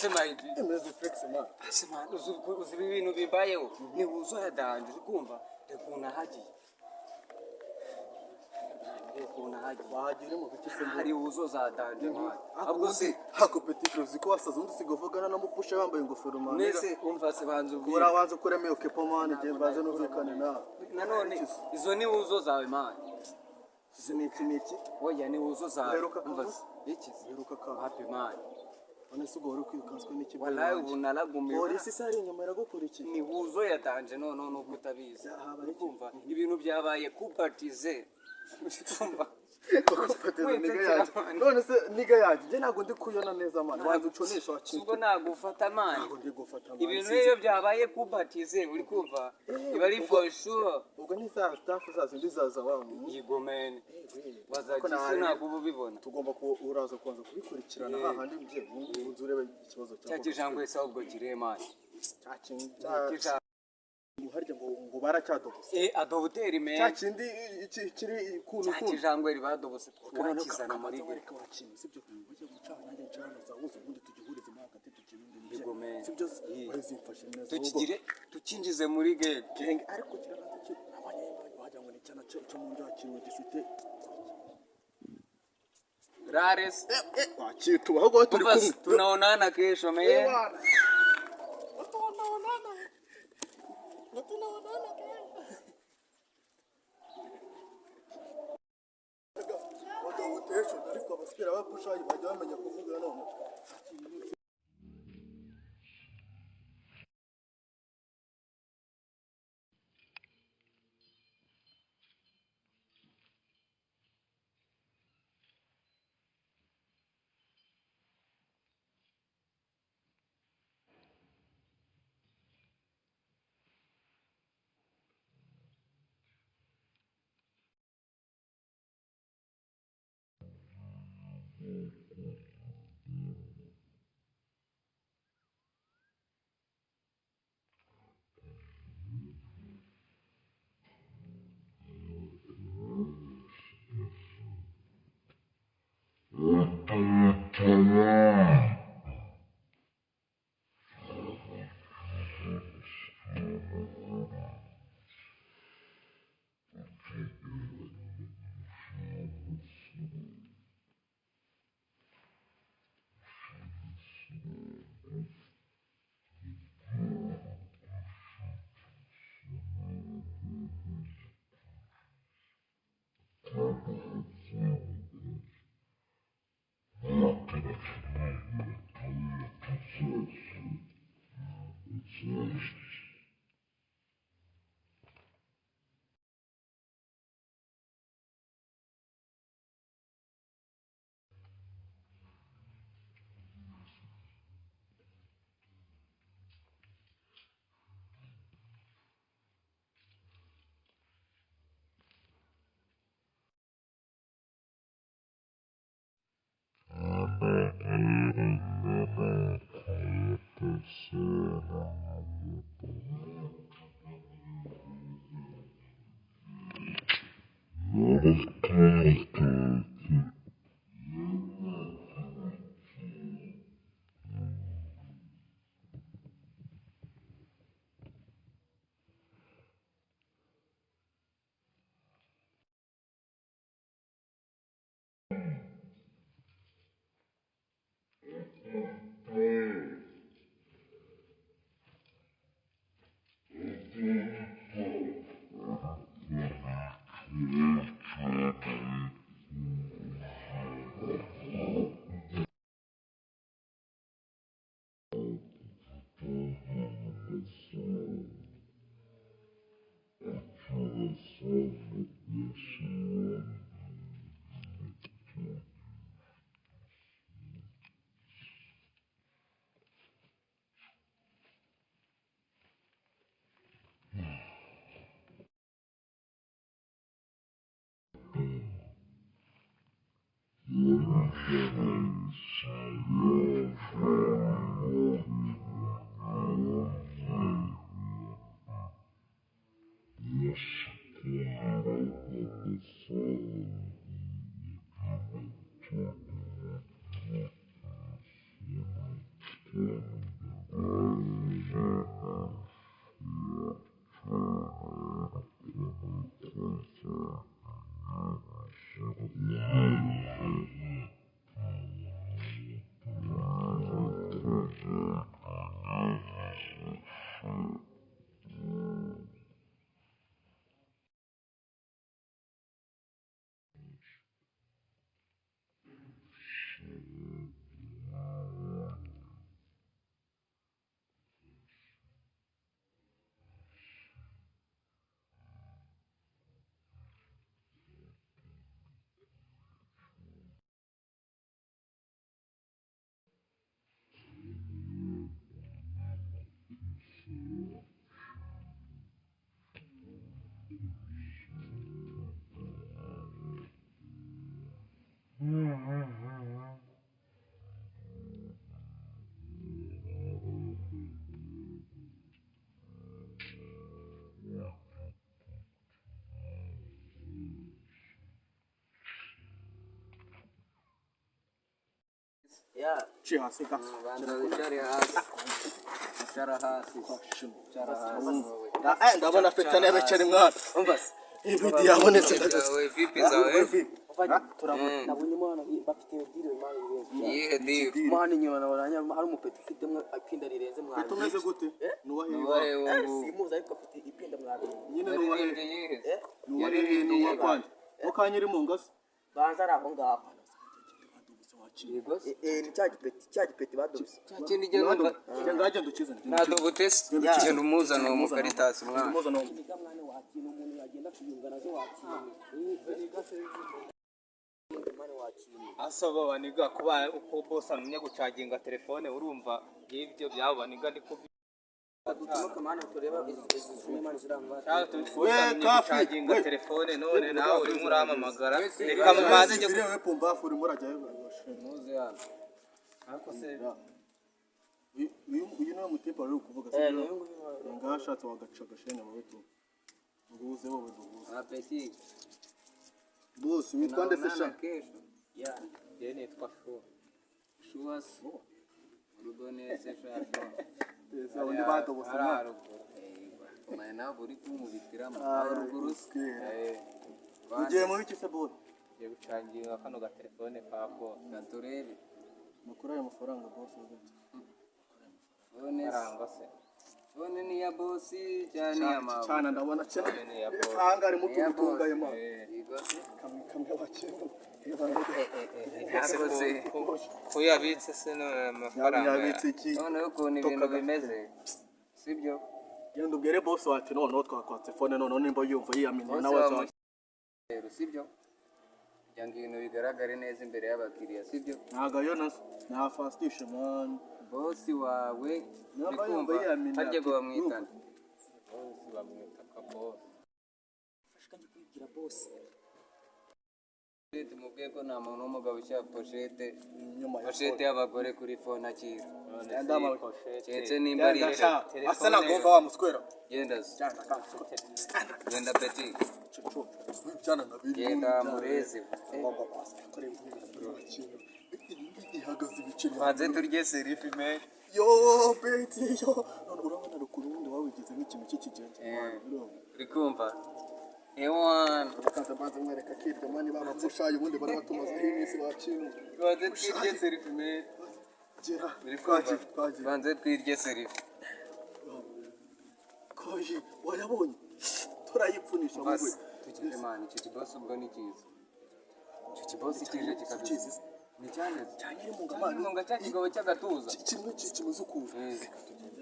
Semaidi. Imeze flex man. Sema uzi ibintu bibayeho ni uzo yadanje ukumva ndekuna haji. Ndekuna haji. Bahagire mu biti se hari uzo zadanje man. Ahubwo se competition ziko wasaza undi sigovagana na mupusha yambaye ingofero man. Nese umva se banzu bwi. Urabanza kureme okepo man je mbaze numvikane na. Nanone izo ni uzo zawe man. Izi ni iki? Oya ni uzo zawe. Umva iki heruka ka happy man. None se ugora kwirukanswe n'iki? Wallahi ubu naragumiye. Polisi sari inyuma iragukora iki? Ni uzo yatanje none no kutabizi. Kumva ibintu byabaye kupatize. Kumva none se niga yaje je nago ndi kuyona neza man wanze uconesha wakintu ubwo nagufata man nago ndi gufata man ibintu iyo byabaye kubatize uri kumva iba ari for sure ubwo ni za staff zazo ndizaza wangu yigomene wazagise nako ubibona tugomba ko uraza kwanza kubikurikirana hahandi mje unzu urebe ikibazo cyawe cyakijangwe sa ubwo girema cyakinja harya ngo baracyadobose adobuteri me cyakindi kiri kuntu cyakijangwe badobose twakizana muri gwe wakintu sibyo bajya gucana nanjye cyane za uzo ubundi tugihurize mu hagati tukibindi yigomene sibyo bazimfashe neza tukigire tukinjize muri genge ariko kirabaza cyo abanyemba bajya ngo ni cyana cyo mu njya kintu gifite rares wakitu ahubwo turi kumwe tunaonana kesho meye ariko abasipira bapushayi bajya bamenya kuvuga none ci hasi gato banza wicare hasi icara hasi icara hasi ndabona afite n'abeceri mwana umva se ibidi yabonetse zawe vipi zawe nabonye umwana bafite diro imana iyihe diro umwana inyuma nabonye hari umupeti ufitemo ipinda rirenze mwana tumeze gute nuwahe simuzi ariko afite ipinda mwana nyine nuwahe nuwa kwandi ukanyiri mu ngasi banza ari aho ngaho yego ni cya gipeti badobise kindi gihe numva ngagenda ukize nado butesi genda umuzana uwo mukaritasi mwana mwana wakintu umuntu yagenda kuyunga nazo wakintu asaba baniga kuba uko boss amenya gucaginga telefone urumva ibyo byabo baniga ndiko dutumoka mana tureba izi imana zirangwa gucaginga telefone none nawe urimo uramamagara reka mumaze njye wewe pumbafu urimo urajyayo muze hano ariko se uyu niwe mutipa rero kuvuga ngashatse wagaca gashene mu bitu nguze wowe duhuze apeti boss witwa nde se sha kesho je nitwa Shu shuwas uruboneze shasho esa undi badobose mwana mana buri kumubitiramo haruguru ugiye mu biki se boss je gucaginga kano ga telefone kako gaturebe mukuru ayo mafaranga boss fone aranga se fone ni ya bosi cyane ya mama cyane ndabona cyane ni ya boss ahanga ari mutu gutungaye mwana yego kamwe wakintu yakoze ko yabitse se none amafaranga yabitse iki noneho ukuntu ibintu bimeze sibyo genda ubwire boss wacu noneho twakwa telefone noneho nimba yumva yiyaminiye nawe azaza rero sibyo kugira ngo ibintu bigaragare neza imbere y'abakiriya sibyo ntago yo na fastishe man bosi wawe Namba yumva yiyaminiye harya ngo bamwitana boss bamwita ka boss fashika nje kwibwira boss tumubwiye ko nta muntu w'umugabo ushyira poshete nyuma ya poshete y'abagore kuri fone akira keretse none nimba ari asa nagomba wa muswera genda genda peti cyana ngabiri genda murezi ihagaze ibiceri maze turye serifi me yo beti yo none urabona rukundo wundi wawigize nk'ikintu cy'ikigenge uri kumva ewan kaza maze mwereka kirya mani bamushaye ubundi bari batumazeho iminsi bakintu maze twirye serifi me gera uri kumva twagiye maze twirye serifi koji wayabonye turayipfunisha mugwe tukije mani icyo kibosi ubwo ni cyiza icyo kibosi kije kikadukiza ni cyane cyanyiri mu ngamani mu gace kigabo cy'agatuza kimwe kimeze ukuza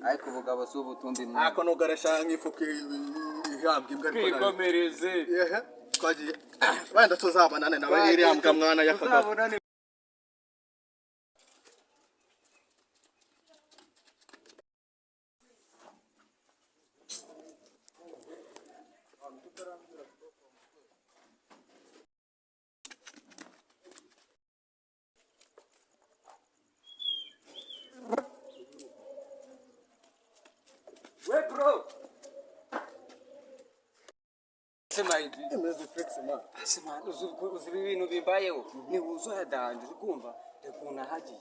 ariko ubugabo si ubutumbi ako nugaresha nk'ifuka ihambwa imbwa ariko twikomereze yehe twagiye wenda tuzabanane nawe iri hambwa mwana yakagabo we bro semaidi imeze fix man semana uzi ibintu bimbayeho ni wuzo ya danje ukumva rekuna hagiye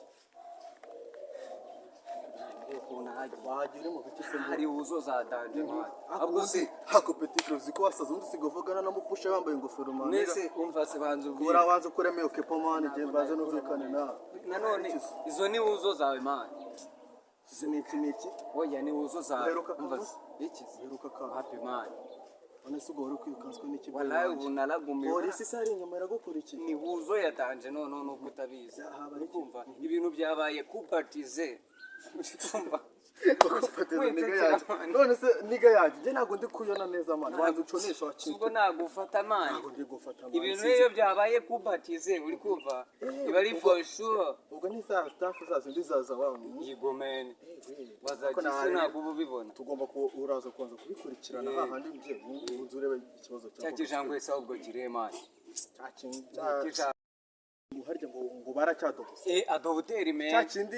wahagira mu biki se hari wuzo za danje mwana ahubwo se hako petit frère ziko wasaza undi sigovugana na mupusha yambaye ingofero man nese umva se banze ubwira ura wanze kuremeye kepo man je baze numvikane na nanone izo ni wuzo zawe mwana izi ni iki oya ni wuzo zawe Uheruka umva kazi? se iki heruka ka happy man none sigo uri kwirukanswe n'iki wallahi ubu naragumiwe polisi sari inyuma iragukora iki ni wuzo ya danje none nuko utabizi ukumva ibintu byabaye kupatize ukumva none se niga yaje je nago ndi kuyona neza man wanze uconesha wakintu ubwo nagufata mani nago ndi gufata man ibintu iyo byabaye kupatize uri kumva iba ari for sure ubwo ni za staff zazo ndizaza wawe yigomene wazagisi ntabwo uba ubibona tugomba uraza kubanza kubikurikirana hahandi mje unzi urebe ikibazo cya kijangwe se ahubwo kirihe mani harya ngo baracyadobose adobuteri me cya kindi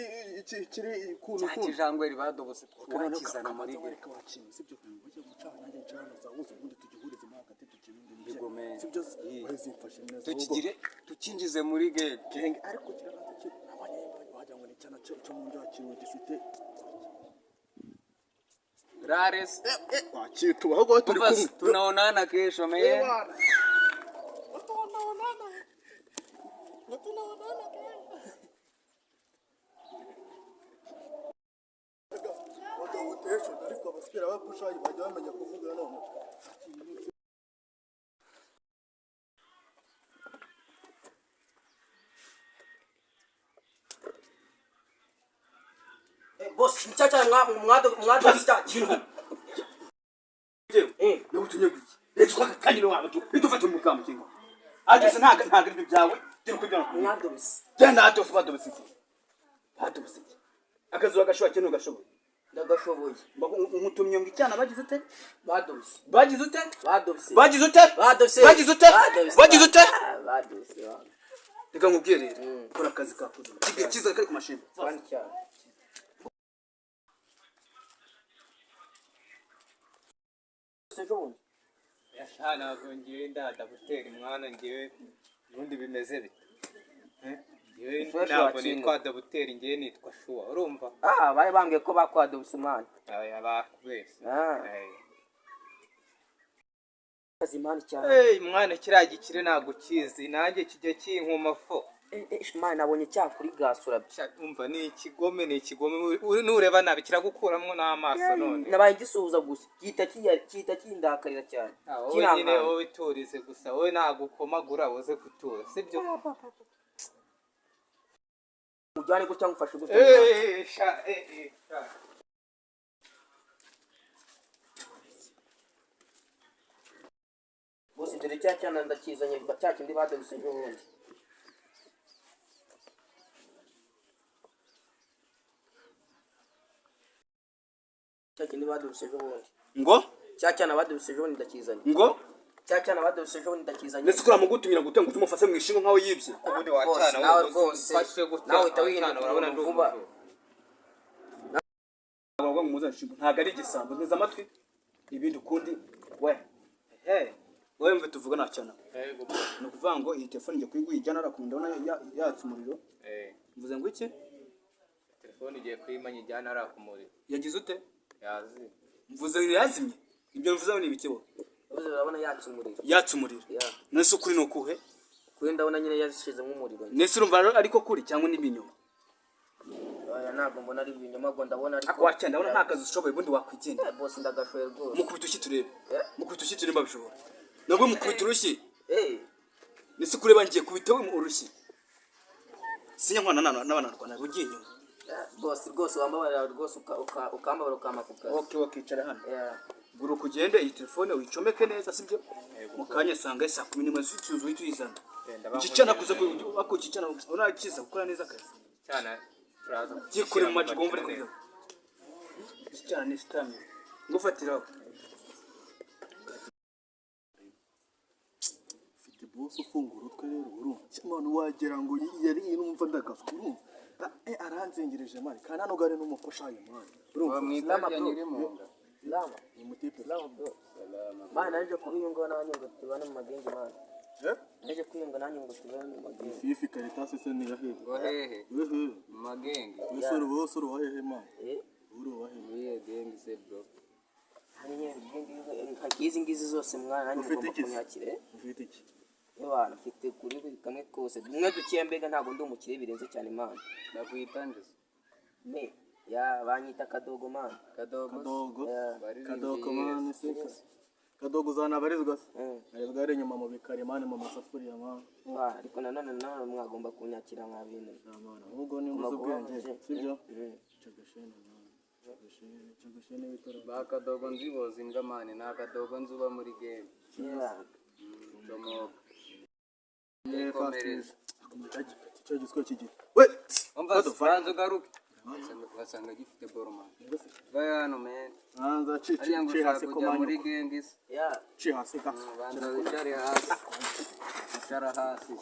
kiri kuntu cya kijangwe ribadobose wakizana muri ge reka wakintu sibyo ujye gucana nanjye ncana za wose ubundi tugihurize mo hagati tukibindi yigomene sibyo wese mfashe neza tukinjize muri ge genge ariko kirabaza kiri abanye wagira ngo ni cyana cyo mu nda kintu gifite Rares. wakitu ahubwo turi kumwe Tunaonana kesho man. ariko abaswera bapushayi bajya bamenya kuvuga none boss mchacha mwado sita kintu n'ubutumye bwiki rero twakanyiro wawe bitufate mu kamba kingo ageze ntaga ibyo byawe turi kubyana mwado bis cyane hato fubado bisiki akazuba gashobora kintu gashoboye ndagashoboye umutumye ngo icyana bagize ute bado bis bagize ute bado bis bagize ute bado bis bagize ute bagize ute bado bis reka nkubwire rero kora akazi kakoze kigiye kiza kari ku mashini cyane cyane sejobundi yashana ngiye ndada gutera umwana ngiye ubundi bimeze bite ngiye ntabwo nitwa Dabuteri ngiye nitwa Shuwa urumva bari bambwiye ko bakwada ubusumani aya bakubese azimani cyane mwana kiriya gikire ntabwo kizi nanjye kijya kinkuma fo Mwana nabonye cyakuri gasura umva ni ikigome nureba nabi kiragukuramo n'amaso none nabaye gisuhuza gusa kita kindakarira cyane wowe nyine wowe turize gusa wowe nagukomagura uze gutura sibyo mujyane gutya ngufashe gutya bose dore cyana ndakizanye cyakindi badabisije ubundi cyakindi badabisije ubundi ngo cyana badabisije ubundi ndakizanye ngo cyana badabisije ubundi ndakizanye nese kura mugutumira gutenga utumufase mu ishingo nkaho yibye ubundi wacana nawe rwose nawe utawihinduka urabona vuba ngo muzashingo ntago ari igisambo neza amatwi ibindi ukundi we wowe mve tuvuga nta cyana ni ukuvuga ngo iyi telefone ngiye kuyiguha ijyana arakunda ndabona yatse umuriro mvuze ngo iki telefone igiye kuyimanya ijyana arakumuriro yagize ute yazi mvuze ngo yazimye ibyo mvuze ni ibiki wowe urabona yatse umuriro nese ukuri ni ukuhe kuri ndabona nyine yashize nk'umuriro nese urumva ariko kuri cyangwa n'ibinyoma ntabwo mbona ari ibinyoma ngo ndabona ariko akwacyana ndabona nta kazi ushoboye ubundi wakwigendera bose ndagashoye rwose mukubita ushi turebe mukubita ushi turebe babishobora nabwo mukubita urushyi nese kureba ngiye kubita we urushyi sinya nkwana n'abanarwana rugiye inyuma rwose wambabarira rwose ukambabara ukamakuka wakicara hano guru kugende iyi telefone uyicomeke neza sibyo mukanya sanga saa 11 z'ituzo uyituyizana ikicana kuza ko ikicana unakiza gukora neza akazi cyana gikure mu majigo mvure kuza ikicana ni stamina ngufatiraho ufite boss ufungura utwe rero urumva cyane wagira ngo yari numva ndagafite urumva aranzengereje mari kandi hano gare n'umufashayo mari urumva mwitanya nyiri munga lama ni mutipe lama bro mana naje kubiyunga nanjye ngo tubane mu magenge mana naje kwiyunga nanjye ngo tubane mu magenge fifi karitasi se ni yahe ngo hehe mu magenge usoro wahehe mani uro wahehe niye genge se bro hanyine ngizi ngizi zose mwana nanjye ngomba kunyakire ufite iki Ewana mfite kuri buri kamwe kose dumwe dukiye mbega ntabwo ndi umukire birenze cyane mana nakwita nje me banyita kadogo mana kadogo mani se kadogo zana barizwa arizwa ari nyuma mu bikari mani mu masafuriya mani ariko nanone mwagomba kunyakira nka bintu mana ahubwo ni muzo bwenge sibyo chagashene chagashene bitoro ba kadogo nziboza imbwa mani na kadogo nzuba muri game tomoka komereza cyo giswe kigira we umva franzo garuke wasanga gifite boroma vaya hano man anza chi hasi ko muri gengis chi hasi ka banza wicare hasi wicara hasi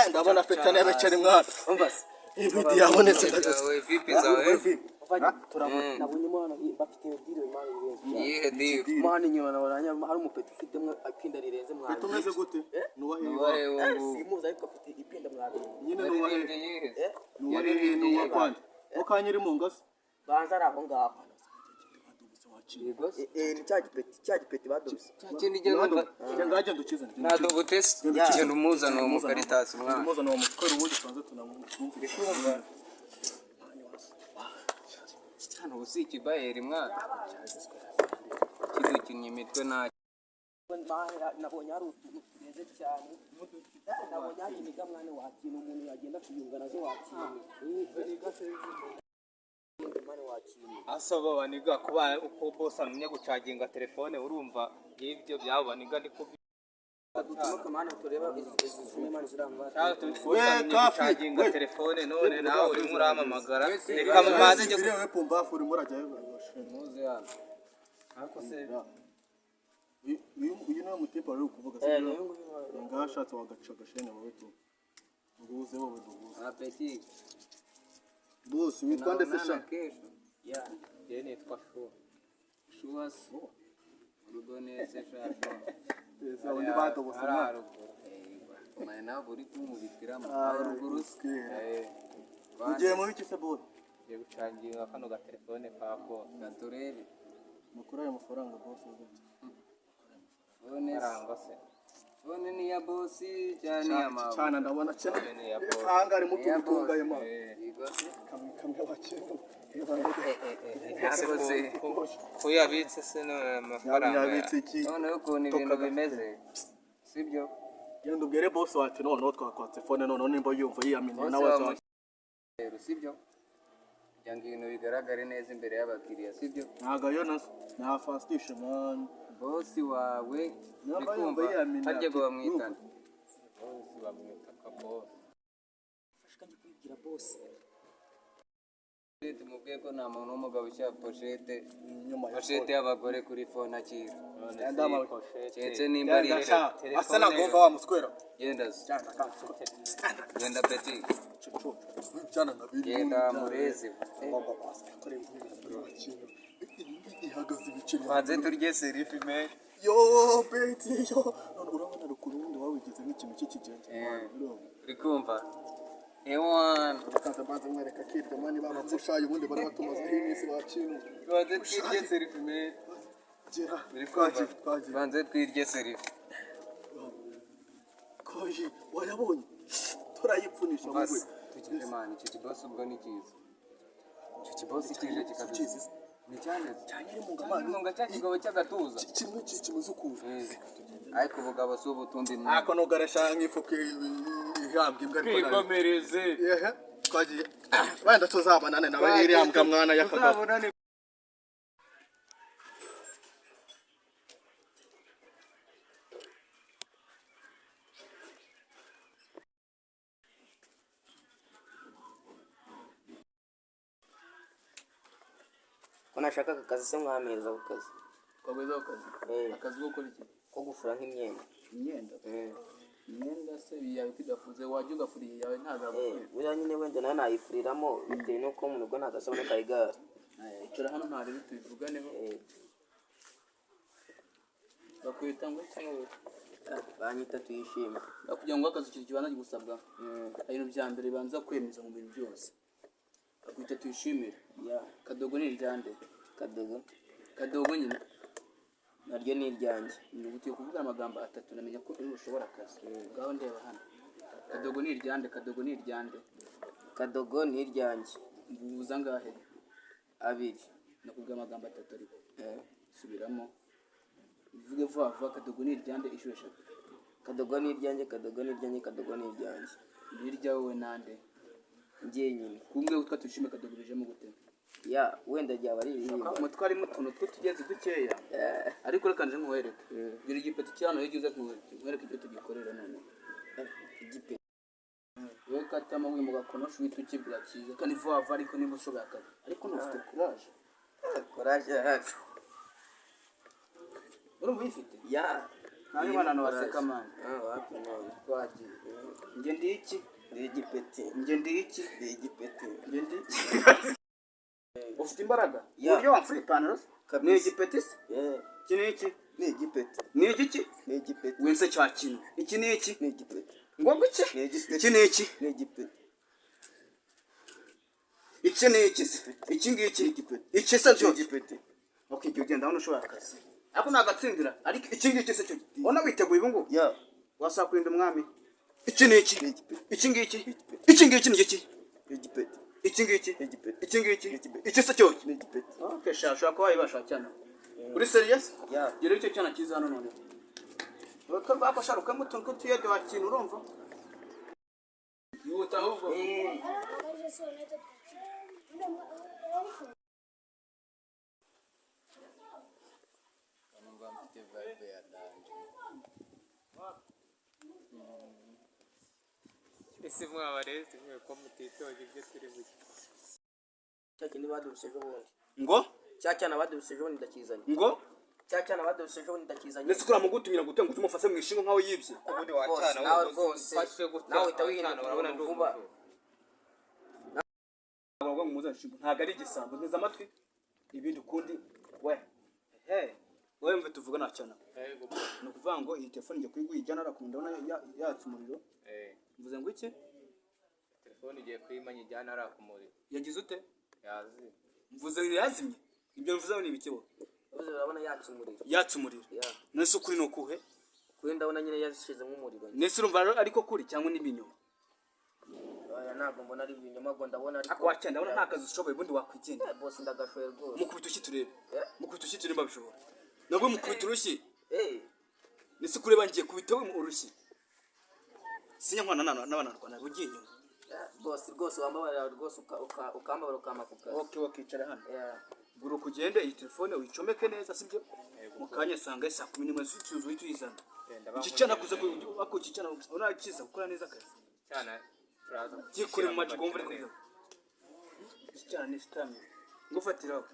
ndabona feta nebe cyane mwana umva ibidi yabonetse we vipi zawe nabonye imana bafite diro imana Iyihe deal? imana inyuma nabaranya hari umupeti ufitemo ipinda rirenze mwana tumeze gute Nuwahe simuzi ariko afite ipinda mwana nyine Yaririmbye iyihe? nuwa kwandi ukanyiri mu ngasi banza ari aho ngaho Yego se? ni cya gipeti badobise Kindi jye numva ngagenda ukize nadobutese genda umuzana uwo mukaritasi mwana. umuzana wa mukoro ubundi tubanze tunamwumvire Hano ubu si ikibayeri mwana. Kidukinnye imitwe nta nabonye hari utuntu tumeze cyane nabonye hari imiga mwana wakintu umuntu yagenda kuyunga nazo wakintu asaba baniga kuba uko boss amenya gucaginga telefone urumva ibyo byabaniga ndiko dutumoka mwana tureba izi mwana zirangwa gucaginga telefone none nawe urimo uramamagara reka mumaze njye wewe pumbafu urimo urajyayo muze hano. ariko se uyu niwe mutipe wari kuvuga se ngashatse wagaca gashene wowe tu nguze wowe duhuze Apeti. boss witwa ndetse sha Kesho. ya je nitwa Shu Shuwas. Rubonese shasho. esa undi badobose Mane nawe uri kumubitiramo. Haruguru se. ugiye mu biki se boy je gucaginga kano ga telefone kako Gatorere. mukura ayo mafaranga boss Fone. arangwa se Fone ni ya bosi cyane ya mama. cyane ndabona cyane ni ya boss hangari mutu gutungaye ma Yego se. kamwe bakira Yakoze. ko yabitse se none amafaranga yabitse iki Noneho ukuntu ibintu bimeze. Sibyo? genda ubwire boss wacu noneho twakwa telefone noneho nimba yumva yiyaminiye Bose nawe rero sibyo? Kugira ngo ibintu bigaragare neza imbere y'abakiriya sibyo? ntago yo na fastishe man Bosi wawe Namba uri yumva kumva yiyaminiye harya ngo ati, bamwitana. boss bamwita ka boss fashikanye kwibwira boss Tumubwiye ko nta muntu w'umugabo ushyira poshete nyuma ya poshete y'abagore kuri fone akira. Keretse none nimba ari icyo. asa nagomba wa muswera Genda se. Genda peti. cyana nabiri Genda murezi. ihagaze ibiceri Banze turye serifi me. yo beti yo none urabona rukuntu ubundi wawigize nk'ikintu cy'ikigenge Uri kumva? Ewan. kanza banze mwereka kirya mani babapfushaye ubundi bari batumazeho iminsi bakintu Banze twirye serifi me. gera Uri kumva? twagiye Banze twirye serifi. koji wayabonye turayipfunisha wowe Basi tukije mani icyo kibosi ubwo ni cyiza. Icyo kibosi kije kikadukiza. Ni cyane cyane mu ngamani Intunga cya kigabo cy'agatuza. kimwe kimeze ukuza Ariko ubugabo si ubutundi ni. ako nogaresha nk'ifuke ihambwe imbwa Kwikomereze. yehe twagiye wenda tuzabanane nawe iriya mbwa mwana y'akagabo Uzabonane. ko nashaka aka kazi se mwameza ku kazi twagweza akazi akazi ko gukora iki ko gufura nk'imyenda imyenda imyenda se yawe kidafuze wajya ugafuriye yawe ntazagufurira buriya nyine wenda nayo nayifuriramo bitewe n'uko mu rugo nta gasabune kayigara icara hano ntarebe tubivuganeho bakwita ngo cyangwa banyita tuyishime kugira ngo akazi icyo kibanza gusabwa ibintu bya mbere bibanza kwemeza mu bintu byose bakwita tuyishimire kadogo ni iryande kadogo nyine naryo ni iryanjye ugiye kuvuga amagambo atatu namenya ko uri bushobora akazi ngaho ndeba hano kadogo ni iryande kadogo ni iryanjye mbuza ngahe abiri nakubwira amagambo atatu ariko subiramo uvuge vuba vuba kadogo ni iryande inshuro eshatu kadogo ni iryanjye ni iryawe nande njyenyine kumwe utwa tuyishime kadogo bijemo gute ya wenda ryaba ari iririmba umutwe harimo utuntu tw'utugezi dukeya ariko reka nje nkwereke gira igipeti cyano iyo ugize nkwereke icyo tugikorera none igipeti wowe katama wimu gakonosha uhita ukibwira cyiza kandi vuba vuba ariko niba ushoboye akazi ariko ntufite kuraje yacu urumva uyifite ya nawe banana baseka mani wapi none twagiye njye ndi iki ndi igipeti njye ndi iki ndi igipeti njye ndi iki ufite imbaraga Yeah. uburyo wamfura ipantaro se? Kabisa. Ni igipeti se? Iki ni iki? Ni igipeti. Ni igiki? Ni igipeti. Wense cya kintu. Iki ni iki? Ni igipeti. Ngombwa iki? Ni igipeti. Iki ni iki? Ni igipeti. Iki ni iki se? Iki ngiki? Ni igipeti. Iki se Ni cyo? igipeti. Okay, jya ugenda hano ushobora akazi. Ako nagatsindira. Ariko iki ngiki se cyo? Ona witeguye ubu ngubu? Ya. Wasa kurinda umwami. Iki ni iki? Ni igipeti. Iki ngiki? Iki ngiki ni iki? Ni igipeti. Iki ngiki? Ni igipeti. Iki ngiki? Ni igipeti. Iki se cyo? Ni igipeti. Okay, shashaka ko wayibasha cyane. Uri serious? Ya. Gere icyo cyana kiza hano none. Weka bako sharuka mutuntu ko tuyede wa kintu urumva? Yuta ahubwo. ese mwabareze mwe ko mutitoje ibyo turi buke. Cya kindi badubise ejo bundi. Ngo? Cya cyana badubise ejo bundi ndakizanye. Ngo? Cya cyana badubise ejo bundi ndakizanye. Nese kura mugutumira gutenga utumufase mu ishingo nkaho yibye. Ubundi Boss, wacana nawe wowe rwose. ufashe gutya Nawe uhita wacana, wihinduka urabona umuntu ndi vuba. umuntu. Abagwa mu muzashingo ntago ari igisambo neza amatwi. Ibindi ukundi we. Wowe mve tuvuga nacana. Yego. Ni ukuvuga ngo iyi telefone ngiye kuyigwijyana arakunda ndabona yatse umuriro. Mvuze ngo iki? Telefone igiye kuyimanya ijyana arakumurira. Yagize ute? Yazi. Mvuze ngo yazimye. Ibyo mvuze ni ibikebo. Uzi urabona yatse umuriro. Yatse umuriro. Ya. Nese ukuri no kuhe? Kuri ndabona nyine yashizemo umuriro. Nese urumva ariko kuri cyangwa n'ibinyoma. Oya ntabwo mbona ari ibinyoma ngo ndabona ariko. Ako wacenda ndabona nta kazi ushoboye ubundi wakwigendera. Boss ndagashoye rwose. Mukubita uki turebe. Yeah. Mukubita uki turebe babishobora. Nabwo mukubita urushyi. Nese kureba ngiye kubita we urushyi. Sinya nkwana n'abanarwana bugiye inyuma. boss rwose wambabarira rwose ukambabara ukamakuka. Okay, wakicara hano. Yeah. Guru kugende iyi telefone uyicomeke neza sibyo? Mukanya sanga saa 11 zuzuye tuyizana. Ikicana kuza ko ikicana ona kiza gukora neza akazi. Cyana turaza. Gikore mu maji gomvure kuyo. Ikicana ni stamina. Ngufatiraho.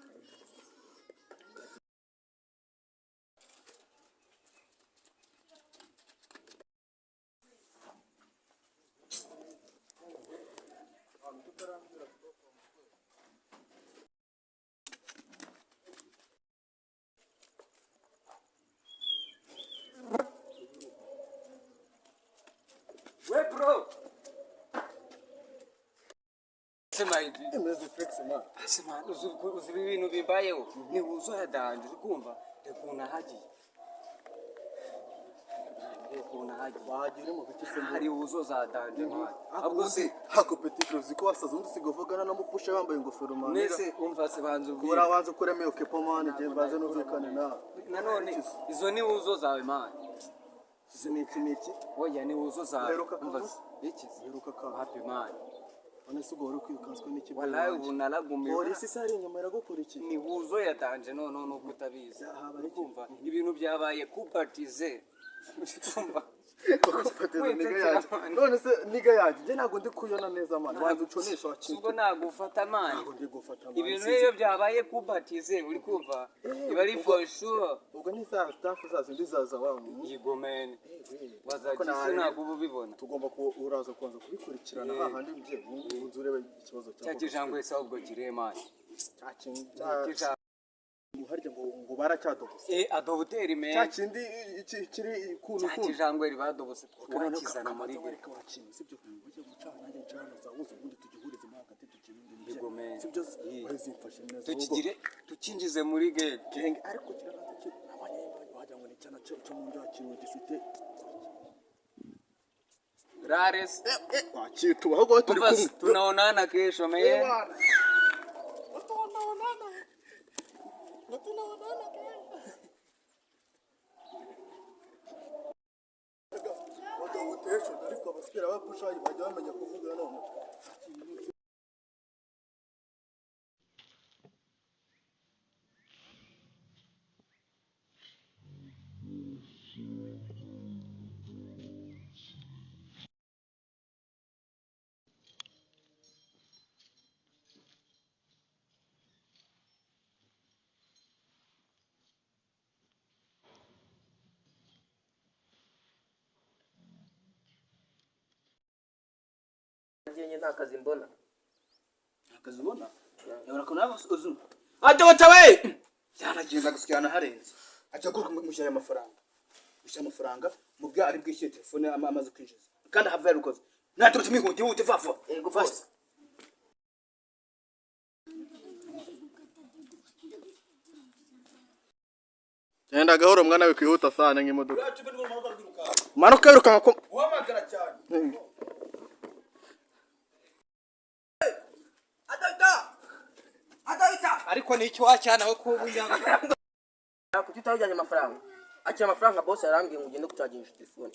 We bro. Sema uzi ibintu bimbayeho ni wuzo yadanje ukumva rekuna hagiye wahagire mu biki se hari wuzo zadanje mwana ahubwo se competition ziko wasaza undi sigovagana na mupusha yambaye ingofero man nese umva se banze ubwira urabanze kureme okepo man je baze numvikane na nanone izo ni wuzo zawe mwana iki oya ni wuzo zawe Uheruka umva kuva? iki heruka ka happy man one sigoro kwikanswe n'iki wallahi ubu naragumiwe polisi sari inyuma iragukora iki ni wuzo yadanje none nuko utabizi kumva ibintu byabaye kubatize kumva none se niga yaje je ntago ndi kuyona neza man wanze uconesha wakintu ubwo nagufata man ntago ndi gufata man ibintu iyo byabaye kubatize uri kumva iba ari for sure ubwo ni za staff zazo ndizaza wangu yigomene wazagisi ntabwo uba ubibona tugomba uraza kubanza kubikurikirana hahandi mje unzi urebe ikibazo cya kijangwe se ahubwo kiremani harya ngo baracyadobose adobuteri me cya kindi kiri kuntu cya kijangwe badobose twakizana muri reka wakintu sibyo ujye gucana nanjye ncana za wose ubundi tugihurize mu hagati tukibindi yigomene sibyo wazifashe neza tukigire tukinjize muri genge ariko kiraza cyo wajya ngo ni cyana cyo mu nda kintu gifite rares wakitu ahubwo turi kumwe tunaonana kesho me ariko abasipira bapushayi bajya bamenya kuvuga none Njye nta kazi mbona. Akazi ubona? yabona ko nawe uzu adota we yanagenda gusyana harenze ajya guruka mushyira amafaranga mu bwa ari bwishyuye telefone amaze kwinjiza kandi have yarukoze naturutse mihute wute vafa Yego boss. Genda gahoro mwana we kwihuta sana nk'imodoka. Manuka wiruka ko uhamagara cyane ariko ni icyo wacyana we ko ubunyanga Kuki utajyanye amafaranga? Akira amafaranga boss yarambwiye ngo ugende gucaginga telefone.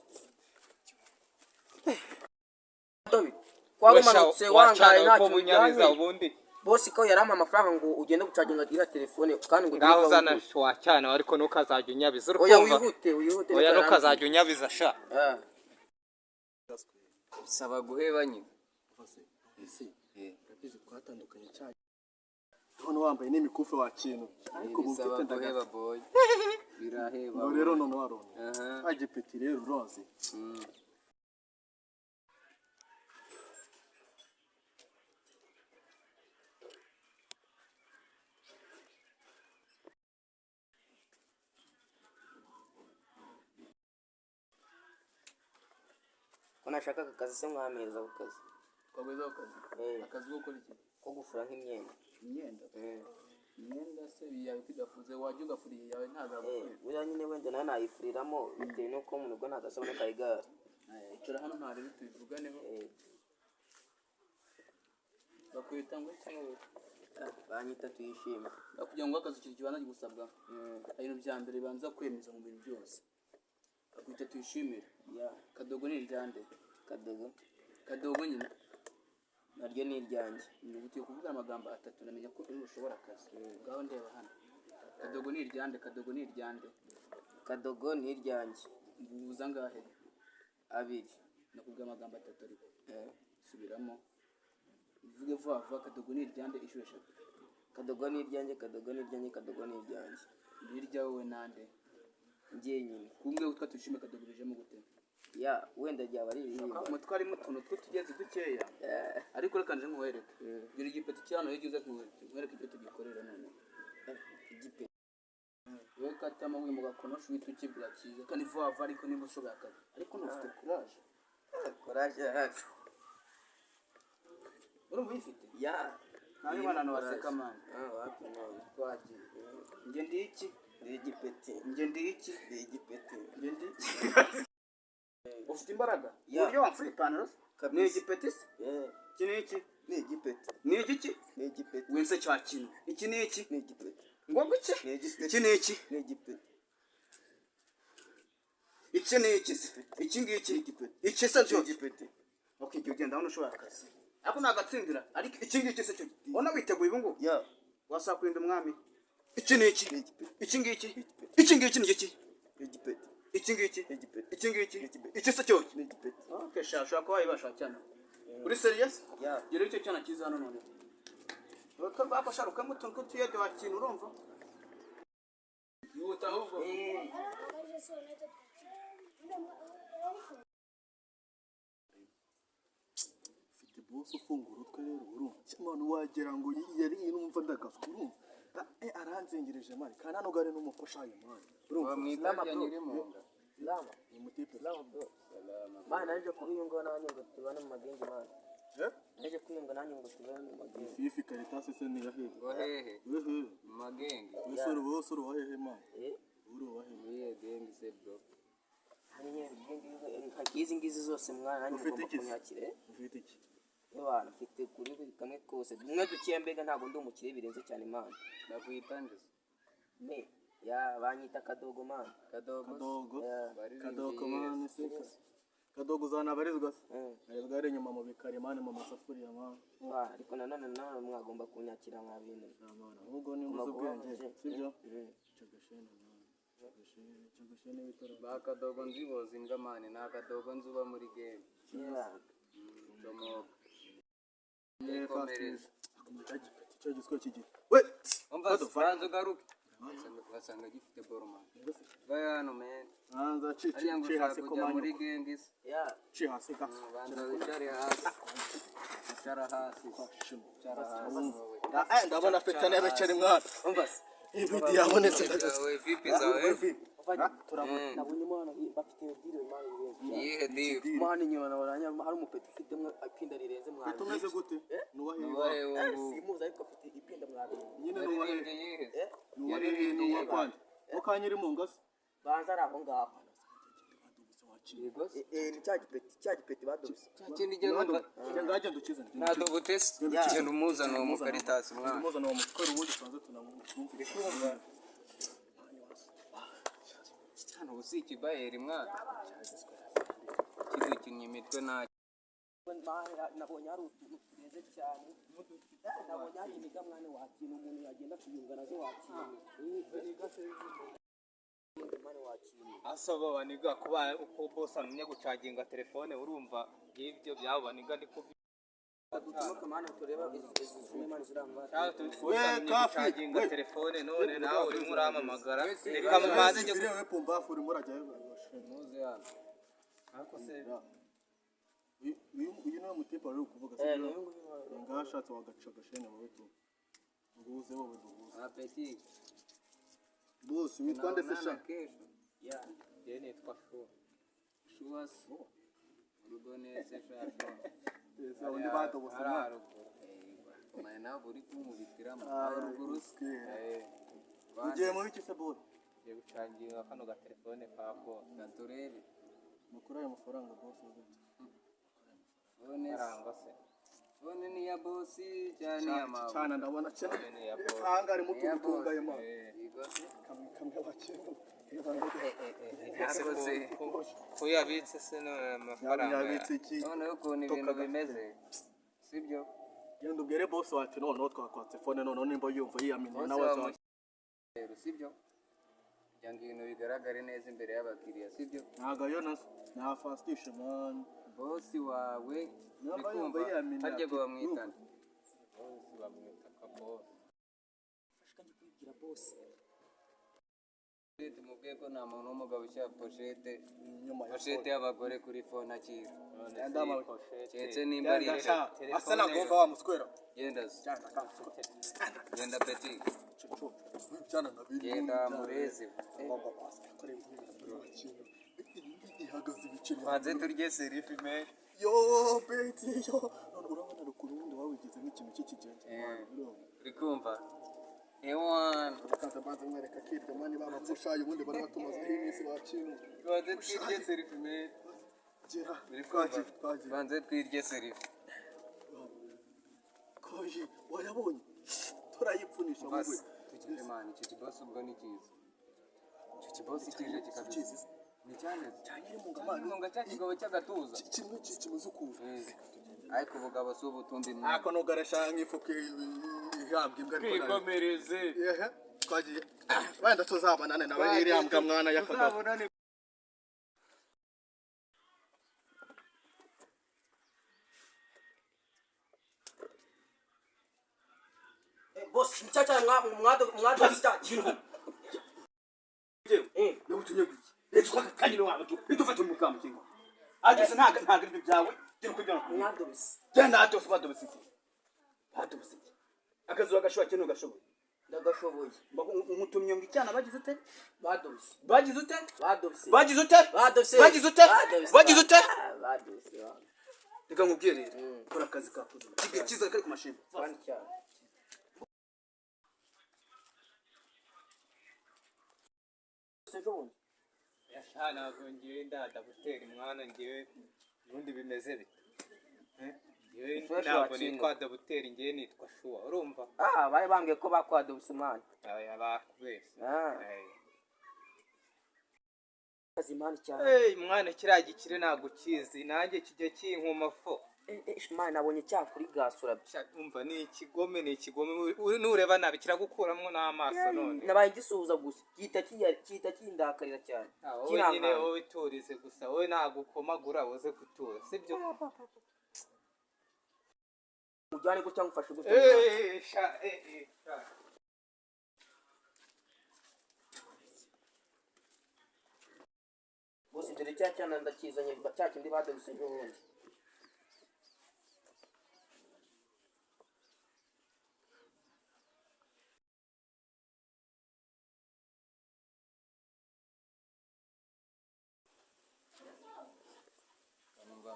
David, kwa gumanutse wangaye ko bunyabiza ubundi boss ko yarampa amafaranga ngo ugende gucaginga iriya telefone kandi ngo ngaho uzana wacyana ariko ntukazajya unyabiza Oya urukumva wihute. oya ntukazajya unyabiza sha bisaba guheba nyine. ese twatandukanye cyane. None wambaye n'imikufe wa kintu. Ariko ubu Bisaba mfite guheba ndaga. boy. Biraheba. Ngo rero none warone. Aha. Agipeti rero urozi. ko nashakaga akazi se mwameza ku kazi. twagwezaho akazi akazi ko gukora iki Ko gufura nk'imyenda. imyenda se yawe kwidafuze wajya ugafuriye yawe ntazagufurira Buriya nyine wenda nawe nayifuriramo bitewe n'uko mu rugo ntagasabona kayigara. icara hano ntarebe tubivuganeho bakwita ngo iki Banyita tuyishime. kugira ngo akazi ikintu kibanza gusabwa ibintu bya mbere bibanza kwemeza mu bintu byose bakwita tuyishimire kadogo ni iryande kadogo nyine Naryo ni iryanjye. ugiye kuvuga amagambo atatu namenya ko uri ushobora akazi ngaho ndeba hano kadogo ni iryande Kadogo ni iryanjye. uza ngahe 2. nakubwira amagambo atatu ariko subiramo uvuge vuba vuba kadogo ni iryande inshuro 3 Kadogo ni iryanjye. birya wowe nande Njye nyine. kumwe utwa tuyishime kadogo bijemo gute Wenda ryaba ari ibihimba. umutwe harimo utuntu tw'utugenzi dukeya ariko reka nje nkuwereke gira igipeti cyano iyo ugize nkuwereke ibyo tugikorera none Igipeti. wowe katama mu gakonosho uhita ukibwira cyiza kandi vuba vuba ariko niba ushoboye akazi ariko ntufite kuraje Courage yacu. urumva uyifite Ya. nawe mwana waseka mani Wapi none. twagiye njye ndi iki Ndi igipeti. njye ndi iki Ndi igipeti. njye ndi ufite imbaraga Ya. uburyo wamfura ipantaro se Kabisa. ni igipeti se iki ni iki Ni igipeti. ni igiki Ni igipeti. wense cya kintu iki ni iki Ni igipeti. ngo guke Ni igipeti. iki ni iki Ni igipeti. iki ni iki se iki ngiki iki se cyo Igipeti. okay igihe ugenda hano ushobora akazi ariko nagatsindira ariko iki ngiki se cyo ubona witeguye ubu ngubu Ya. wasaba kurinda umwami iki ni iki Ni igipeti. iki ngiki iki ngiki ni iki Ni igipeti. iki ngiki Ni igipeti. iki ngiki iki se cyo Ni igipeti. okay sha ushobora kuba wayibasha cyane uri serious Ya. gira icyo cyana cyiza hano none uko rwafasha rukamo utuntu tw'utuyede wa kintu urumva yihuta ahubwo Ufite boss ufungura utwe rero urumva. None wagira ngo yari numva ndagafite urumva. Aranzengereje mari kana no gare n'umufashayo mari. Urumva mwitanya nyiri mu nda. Salama. Ni mutipe. Salama bro. Bana naje kubiyunga nanjye ngo tubane mu magenge bana. Naje kwiyunga nanjye ngo tubane mu magenge. Fifi Caritas se ni yahe. Ngo hehe Wehe. mu magenge. Wesoro wahehe mari. Uro wahehe. Niye genge se bro. Hanyine hakizi ngizi zose mwana nanjye ngomba kunyakire. Ufite iki? Bana mfite kuri buri kamwe kose. Mwe dukiye mbega ntabwo ndi umukire birenze cyane mana. Nakwita nje. Ne banyita kadogo mana. Kadogo. Bari Kadogo mani se. Kadogo zana barizwa se. Arizwa ari nyuma mu bikari mani mu masafuriya mani. Ariko nanone mwagomba kunyakira mwa bintu. Amana. Ubwo ni umuzo bwenge. Sibyo? Chagashene mani. Chagashene bitoro. ba kadogo nziboza imbwa mani na kadogo nzuba muri game. Ndomo. Komereza. Cyo giswa kigi. We. Umva Franzo garuke. Wasanga gifite boroma. Baya hano man. Anza Ariya ngo chi hasi ushaka ko kujya manyo. muri gengis. Chi hasi ka. Banza wicare hasi. Wicara hasi. Wicara hasi wowe. ndabona afite n'abeceri mwana umva se ibidi yabonetse zawe vipi zawe nabonye umwana bafite diro mani iyihe deal mani nyuma nabaranya hari umupeti ufite ipinda rirenze mwana tumeze gute nuwahe simuza ariko afite ipinda mwana nyine nuwahe yaririmbye nuwahe kwandi ukanyiri mu ngasi banza ari aho ngaho ni cya gipeti badobise kindi gihe numva ngagenda ukize nado butesi genda umuzana uwo mukaritasi mwana umuzana wa mukoro ubundi twanze tunamwumvira hano usi ikibayeri mwana kidukinnye imitwe nta nabonye hari utuntu tumeze cyane nabonye hari imiga mwana wakintu umuntu yagenda kuyunga nazo wakintu asaba baniga kuba uko boss amenye gucaginga telefone urumva y'ibyo byabo baniga niko dutumoka mwana tureba izi mani zirangwa gucaginga telefone none nawe urimo uramamagara reka mumaze njye wewe pumbafu urimo urajyayo muze hano ariko se uyu niwe mutipe wari kuvuga ngashatse wagaca agashene wowe tu nguze wowe duhuze apeti boss witwa nde se sha ye nitwa Shuwa shuwas urugo nese shasha ese undi badobose mwana ntabwo uri kumubikiramo haruguru ugiye mu biki se boss ye gucaginga kano ga telefone ka boss gaturebe mukura ayo mafaranga boss fone arangwa se fone ni ya bosi cyane ya mama cyane ndabona cyane ni ya boss ahanga ari mutu gutungaye ma igose kamwe wakintu yakoze ko yabitse se amafaranga yabitse iki noneho ukuntu ibintu bimeze sibyo genda ubwire boss wacu noneho twakwa telefone noneho nimba yumva yiyaminiye nawe azaza sibyo kugira ngo ibintu bigaragare neza imbere y'abakiriya sibyo ntago yo nafastishe man bosi wawe Namba uri yumva kumva yiyaminiye harya ngo bamwitane boss bamwita ka boss fashika njye kubibwira boss tumubwiye ko nta muntu w'umugabo ushyira poshete nyuma ya poshete y'abagore kuri fone akira ndama keretse nimba ari asa nagomba wa muswera genda genda peti cyana nabiri genda murezi ihagaze ibiceri banze turye serifi me yo beti yo none urabona rukundo wundi wawigize nk'ikintu cy'ikigenge uri kumva ewan kaza banze mwereka kiryo mani bamushaye ubundi bari batumazeho iminsi bakintu banze twirye serifi me gera uri kumva twagiye banze twirye serifi koji wayabonye turayipfunisha wowe tukije mani icyo kibosi ubwo ni cyiza icyo kibosi kije kikadukiza ni cyane cyane cya kigabo cy'agatuza kimwe kimeze ukuntu ariko ubugabo si ubutumbi ako nugaresha nk'ifuka ihambwa imbwa twikomereze yehe twagiye wenda tuzabanane nawe iriya mbwa mwana y'akagabo boss mchacha mwado sita kintu nabutunye guki reka kanyiro wawe tu itufate umugambo kingo ageze ntaga ibyo byawe gero kujya mwadobise genda atose badobise akazuba gashoba kintu gashoboye ndagashoboye umutumye ngo icyana bagize ute badobise bagize ute badobise bagize ute badobise bagize ute bagize ute badobise reka nkubwire rero kora akazi kakoze kigiye kiza kari ku mashini kandi cyane sejobundi yashana ngiye ndada gutera umwana ngiye ubundi bimeze bite ntabwo nitwa Dabuteri ngiye nitwa Shuwa urumva bari bambwiye ko bakwadobise umwana bakubese kazimani cyane mwana kiriya gikire ntabwo kizi nanjye kijya kinkuma fo mwana nabonye cyakuri gasura umva ni ikigome nureba nabi kiragukuramo n'amaso none nabaye gisuhuza gusa kita kindakarira cyane wowe nyine wowe iturize gusa wowe nagukomagura uze gutura sibyo ujyane gutya ngufashe gutya bose dore cya cyana ndakizanye cya kindi badobise n'ubundi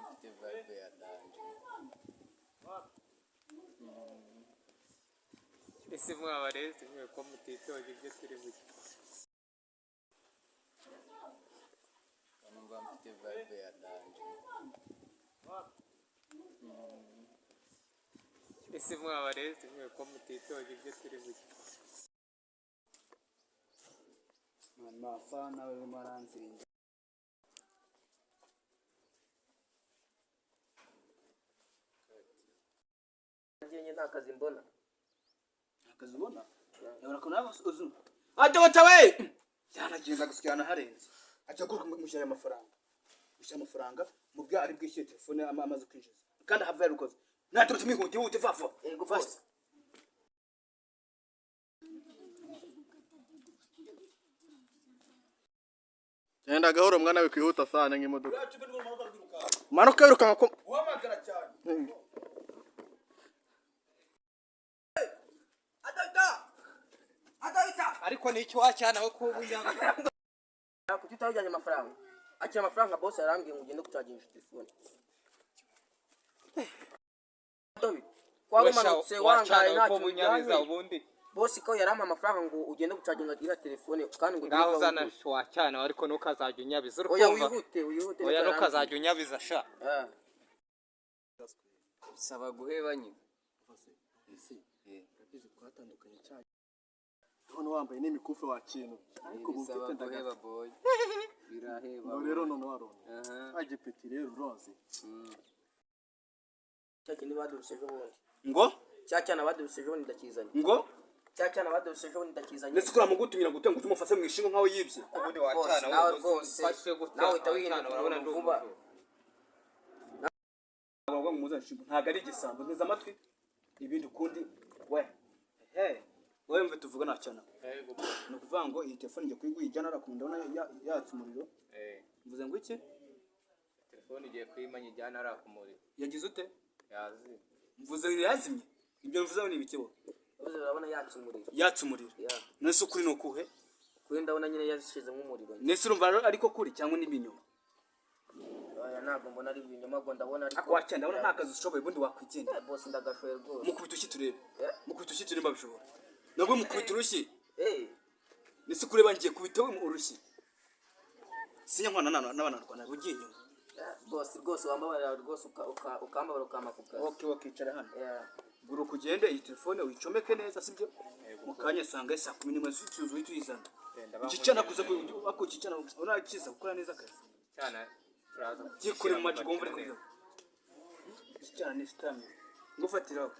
mfite vibe ya danje. ese mwabareze mwe ko mutitoje ibyo turi buke. Numva mfite vibe ya danje. ese mwabareze mwe ko mutitoje ibyo turi buke. Mafana wewe maranzinga. Njye nta kazi mbona. akazi ubona yabona ko nawe uzu ajya watawe yanagenda gusyana harenze ajya guruka mushyira amafaranga mu byo ari bwishyuye telefone amaze kwinjiza kandi have yarukoze natwe tumihute wute vafa Ego fast. Genda gahoro mwana we kwihuta sana nk'imodoka. Manuka wiruka ko uhamagara cyane ariko nicyo wacyana we ko bunyanga. Kuki utajyanye amafaranga? Akira amafaranga boss yarambwiye ngo ugende kucaginga telefone. David, kwa umanutse wangaye nta ko bunyabiza ubundi. Boss ko yarampa amafaranga ngo ugende kucaginga ira telefone kandi ngo Ngaho zana wacyana ariko ntukazajya unyabiza uri Oya kumva. wihute. Oya ntukazajya unyabiza sha. Bisaba guheba nyine. Urabizi twatandukanye cyane. Hano wambaye n'imikufe wa kintu. Ariko Bisaba bumfite guheba boy. Biraheba. Ngo rero none warone. Aha. Agipeti rero uroze. cyakindi badurusije ubundi. ngo Cyakana badurusije ubundi ndakizanye. ngo Cyakana badurusije ubundi ndakizanye. ndetse kura mugutumira gutenga tumufase mu ishingo nkaho yibye Ubundi Boss, wacyana nawe wowe rwose. ufashe gutya. Nawe uhita wihinduka urabona ndi vuba. umuntu. abagwa mu muzana ishingo ntago ari igisambo neza amatwi ibindi ukundi we wowe mve tuvuga nacyana Yego. ni ukuvuga ngo iyi telefone ngiye kuyiguha ijyana arakunda ndabona yatse umuriro mvuze ngo iki Telefone igiye kuyimanya ijyana arakumurira. yagize ute Yazi. mvuze yazimye ibyo mvuze ni ibikebo Uzi urabona yakimurira. yatse umuriro Yeah. nese ukuri ni ukuhe Kuri ndabona nyine yazishizemo umuriro. nese urumva ariko kuri cyangwa n'ibinyoma Aya ntabwo mbona ari ibinyoma ngo ndabona ariko wacyana ndabona nta kazi ushoboye ubundi wakwigendera boss ndagashoye rwose. mukubita ushyi turebe mukubita ushyi turebe babishobora nabwo mukubita urushyi nese kureba ngiye kubita we urushyi sinya nkwana n'abanarwana bugiye inyuma Boss rwose wambabarira rwose ukambabara ukamakuka. wakicara hano guru kugende iyi telefone uyicomeke neza sibyo mu kanya sanga isa 11 zuzuye tuyizana ikicana kuza ako ikicana unakiza gukora neza akazi Cyana turaza. gikore mu maji gomvure kuyo ikicana ni stamina ngufatiraho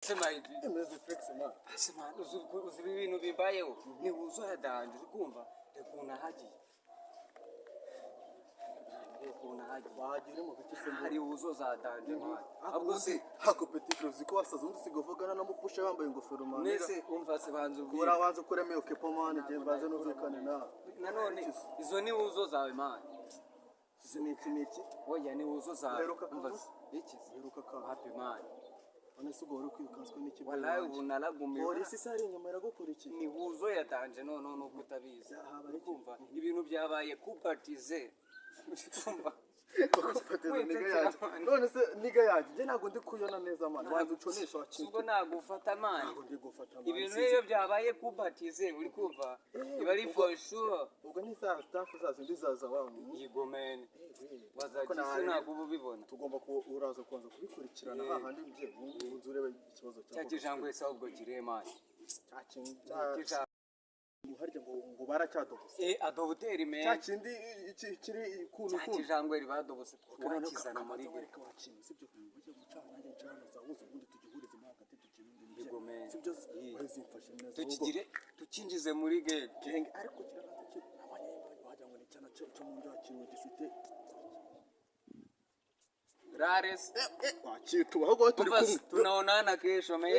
Sema hivi. Emeze flex man. Sema uzi ibintu bimbayeho. Ni uzo ya danje ukumva. Ndekuna haji. Wahagira mu biki se Hari uzo za danje man. ahubwo se hako petit frère ziko wasaza undi sigovugana na mupusha yambaye ingofero man. Nese umva se banzu ubwira. Urabanza kureme okepo man je baze n'uvikane na. Nanone izo ni uzo zawe man. Izi ni iki? Oya ni uzo zawe. Uheruka Umva kuvuza? iki? Uheruka ka. Happy man. None se ugora kwirukanswe n'iki? Wallahi ubu naragumiwe. Polisi sari inyuma iragukora iki? Ni uzo ya danje none nuko utabizi. Kumva ibintu byabaye kubatize. Kumva Kupateza niga yaje. None se niga yaje je ntago ndi kuyona neza man. Wanze uconesha wakintu. ubwo nagufata man. Ntago ndi gufata man. Ibintu iyo byabaye kubatize uri kumva iba ari for sure. Ubwo ni za staff zazo ndizaza wawe. Yigomene wazagisi ntabwo uba ubibona. Tugomba uraza kubanza kubikurikirana hahandi mje unzi urebe ikibazo cya kijangwe se ahubwo kiremanye harya ngo baracyadobose adobuteri me cya kindi kiri kuntu cya kijangwe ribadobose twakizana muri gere wakintu sibyo ujye guca nanjye ncana za uzo ubundi tugihurize mo hagati tukibindi Yigomene sibyo wazifashe neza tukigire tukinjize muri gere genge ariko kirabaza abanyemba bajya ngo ni cyana cyo mu nda kintu gifite Rares. wakitu ahubwo turi kumwe Basi tunaonana kesho man.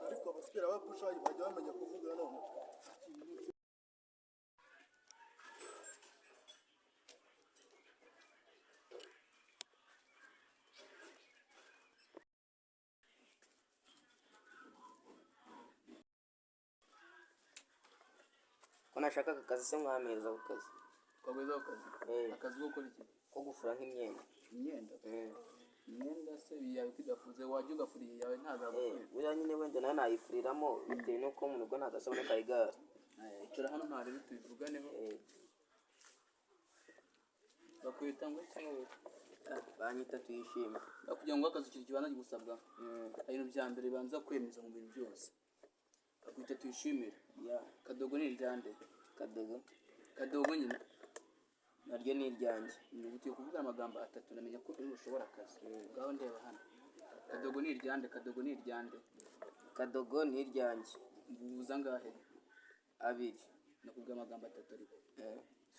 ariko abasipira bapushayi bajya bamenya kuvuga none ko nashaka aka kazi se mwameza ku kazi twagweza ku kazi akazi ko gukora iki ko gufura nk'imyenda imyenda imyenda se yawe kwidafuze wajya ugafuriye yawe ntazagufurira buriya nyine wenda nawe nayifuriramo bitewe n'uko mu rugo nta gasabune ka igare icara hano ntarebe tubivuganeho bakwita ngo cyangwa banyita tuyishime kugira ngo akazi kiri kibanza gusabwa ibintu bya mbere banza kwemeza mu bintu byose bakwita tuyishimire kadogo ni iryande kadogo nyine naryo ni iryanjye nigutiye kuvuga amagambo atatu namenya ko uri ushobora akazi ngaho ndeba hano kadogo ni iryande kadogo ni iryanjye mbuza ngahe abiri nakubwira amagambo atatu ariko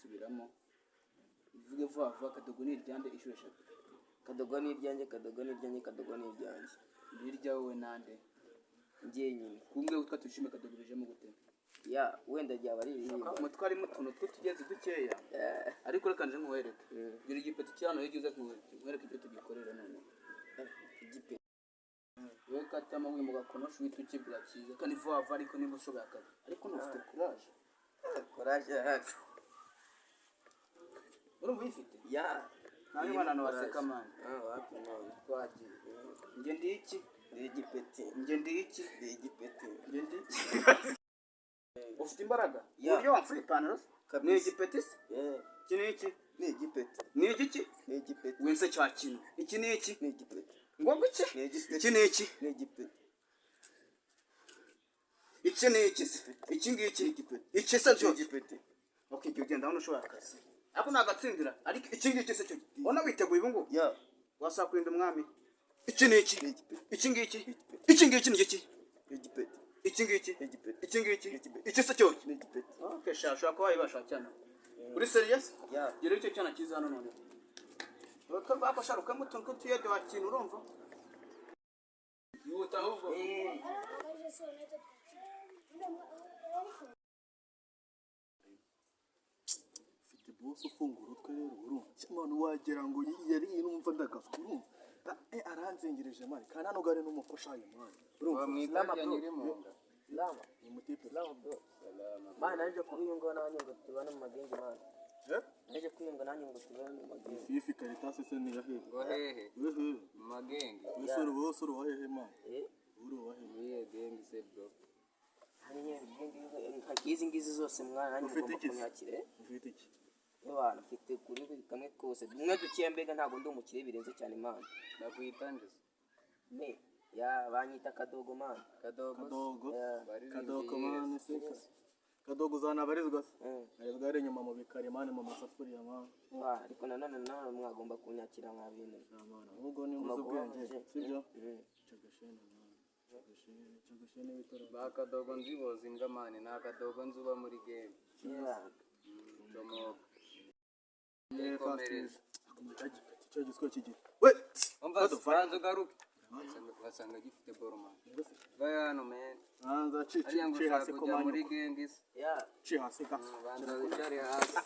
subiramo uvuge vuba vuba kadogo ni iryande inshuro eshatu kadogo ni iryanjye ni iryawe wowe nande njye nyine kumwe witwa tuyishime kadogo bijemo gute ya wenda ryaba ari ibihimba umutwe harimo utuntu tw'utugezi dukeya ariko reka nje nkuwereke gira igipeti cyano iyo ugize nkuwereke ibyo tugikorera none igipeti wowe katama mu gakonosho uhita ukibwira cyiza kandi vuba vuba ariko niba ushoboye akazi ariko ntufite courage yacu urumva uyifite ya nawe mwana waseka mani wapi none twagiye njye ndi iki ni igipeti njye ndi iki ni igipeti njye ndi iki ufite imbaraga Ya. uburyo wamfura ipantaro se Kabisa. ni igipeti se iki ni iki ni igipeti ni igiki ni igipeti wense cya kintu iki ni iki ni igipeti ngombwa iki ni igipeti iki ni iki ni igipeti iki ni iki se iki ngiki iki se cyo okay ibyo ugenda hano ushobora akazi ariko nagatsindira ariko iki ngiki se cyo ubona witeguye ubu ngubu ya wasaba kurinda umwami iki ni iki ni igipeti iki ngiki iki ngiki ni iki ni igipeti iki ngiki ni igipeti iki ngiki iki se cyo ni igipeti okay shaka ko wayibasha cyane uri serious ya gira icyo cyana cyiza hano none baka bakasharuka mutuntu tuyede wa kintu urumva yuta ahubwo ufite boss ufungura utwe rero urumva cyane wagira ngo yari numva ndagafite urumva aranzengereje mani kandi hano gare n'umufashayo mani urumva Bamwita Nyirimunga. lama ni mutipe lama bro bana naje kwiyunga nanjye ngo tubane mu magenge mani naje kwiyunga nanjye ngo tubane mu magenge fifi karitasi se ni yahe Ngo hehe wehe mu magenge. wesoro wosoro wahehe mani uri wahehe Niye gang se bro. izi ngizi zose mwana nanjye Ufite ngomba iki? kunyakire ufite iki y'abantu mfite kuri buri kamwe kose umwe dukiye mbega ntabwo ndi umukire birenze cyane mani Nakwita nje. ne ya banyita kadogo mani Kadogo. kadogo Baririmbye kadogo Yesu. mani se kadogo zanabarizwa se arizwa ari inyuma mu bikari mani mu masafuriya mani ariko nanone mwagomba kunyakira mwa bintu mani ahubwo ni mbuze ubwenge sibyo cagashene mani cagashene bitoro Ba kadogo nziboza imbwa mani na kadogo nzuba muri game. Jomoka. Komereza. cyo giswe kigira we Umva Franzo garuka. Wasanga gifite boroma. Vaya hano man. anza Ariya ngo ci hasi ushaka ko kujya mani muri gang is. ya ci hasi ga Banza wicare hasi.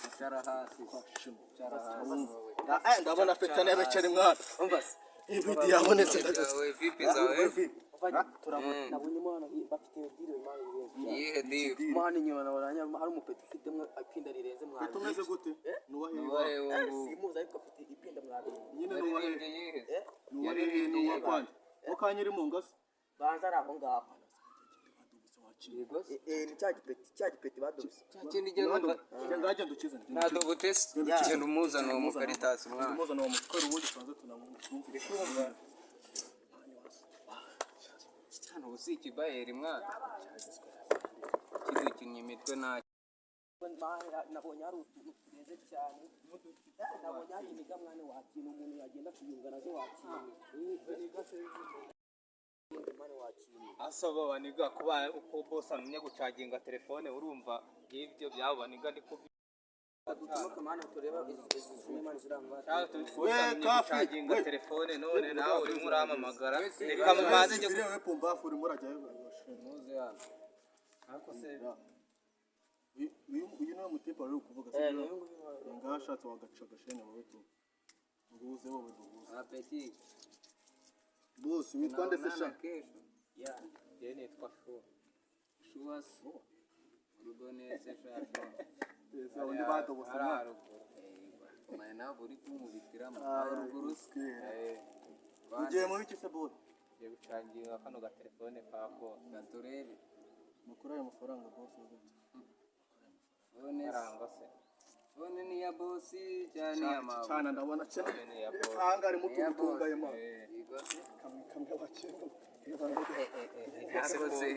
Wicara hasi. Wicara hasi. ndabona afite n'abeceri mwana umva ibidi yabonetse Wewe vipi zawe? nabonye mwana bafite diro mani birenze Iyihe deal? mani nyuma nabonanya hari umupeti ufitemo ipinda rirenze mwana tumeze gute nuwahe Wahe wangu. simuza ariko afite ipinda mwana nyine nuwahe Yaririmbye yihe? nuwahe kwanje ukanyiri mu ngasi banza ari aho ngaho Yego. ni cya gipeti badubise Kindi je numva ngagenda ukize nadogo test. Genda umuzana mu karitasi mwana. muzana uwo mukoro ubundi tubanze tunamwumvire Hano usi kibayeri mwana. Kidukinnye imitwe nta nabonye hari utuntu tureze cyane nabonye hari imiga mwana wakina umuntu yagenda kuyunga nazo wakina mani wakintu asaba baniga kuba uko boss amenya gucaginga telefone urumva ibyo byabo baniga ndi kubi tutumoke mani tureba izi mani zirangwa gucaginga telefone none nawe urimo uramamagara reka mumaze njye wewe pumbafu urimo urajyayo muze hano ariko se uyu niwe mutipe wari kuvuga se ngashatse wagaca gashene wowe tu nguze wowe duhuze apeti boss witwa nde se sha kesho ye nitwa Shuwa shuwas urugo nese shasho ese undi bato bose mwana nabo uri kumubikiramo haruguru ugiye mu biki se boss ye gucaginga kano ga telefone kako gaturebe mukura ayo mafaranga boss Phone arangwa se phone ni ya bosi cyane ya mama cyane ndabona cyane ni ya boss hangari mutungaye ma igose kamwe bakino yakose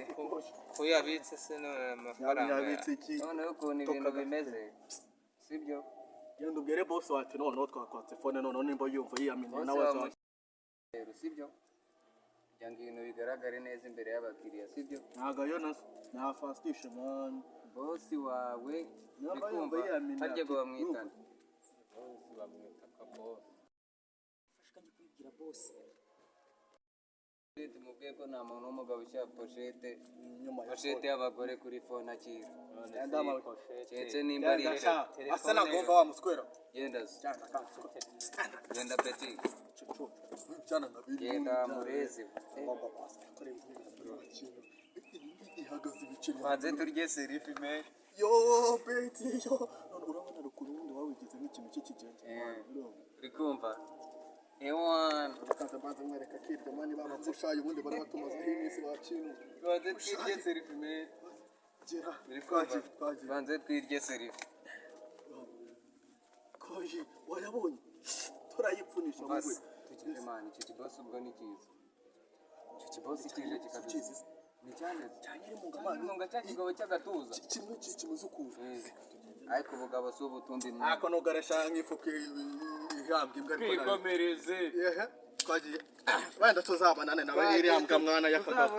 ko yabitse se none amafaranga yabitse iki none ukuntu ibintu bimeze sibyo yenda ubwire boss wacu none twakwatse phone none nimba yumva yiyaminiye nawe rero sibyo kugira ngo ibintu bigaragare neza imbere y'abakiriya sibyo ntago yo na fastishe man bosi wawe Namba bikumva yumva yiyaminiye harya ngo bamwitana boss bamwita ka boss fashikanye kwibwira boss tumubwiye ko nta muntu w'umugabo ushyira poshete nyuma ya poshete y'abagore kuri fone akira ndama keretse nimba ari asa nagomba wa muswera genda genda peti cyana nabiri genda murezi baba basi kore ihagaze ibiceri banze turye serifi me yo beti yo none urabona rukurundi wawigize nk'ikintu cy'ikigenge uri kumva ewan bakaza banze mwereka kiryo mani babapfushaye ubundi bari batumazeho iminsi bakintu banze twirye serifi me gira uri kumva twagiye banze twirye serifi koji wayabonye turayipfunisha basi wowe tukije mani icyo kibosi ubwo ni cyiza icyo kibosi kije kikadukiza ni cyane cyanyiri mu ngamani intunga cya kigabo cy'agatuza kimwe kimuze ukuza ariko ubugabo si ubutumbi ako nogaresha nk'ifuka ihambwe imbwa twikomereze yehe twagiye wenda tuzabanane nawe iriya mbwa mwana y'akagabo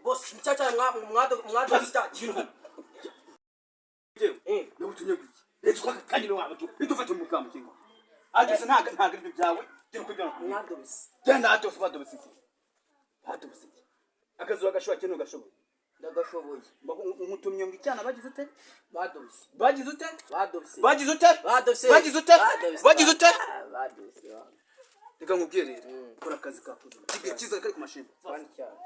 boss mchacha mwado sita kintu nabutunye guki rero twakakanye wawe bitufate mu kamba kingo ageze ntaga ibyo byawe turi kujyana mwado bisi genda hato subado bisiki akazuba gashwa kintu gashoboye ndagashoboye umutumye ngo icyana bagize ute mwado bisi bagize ute mwado bisi bagize ute mwado bisi bagize ute bagize ute mwado bisi reka nkubwire rero kora akazi kakuze kigiye kiza kari ku mashini kandi cyane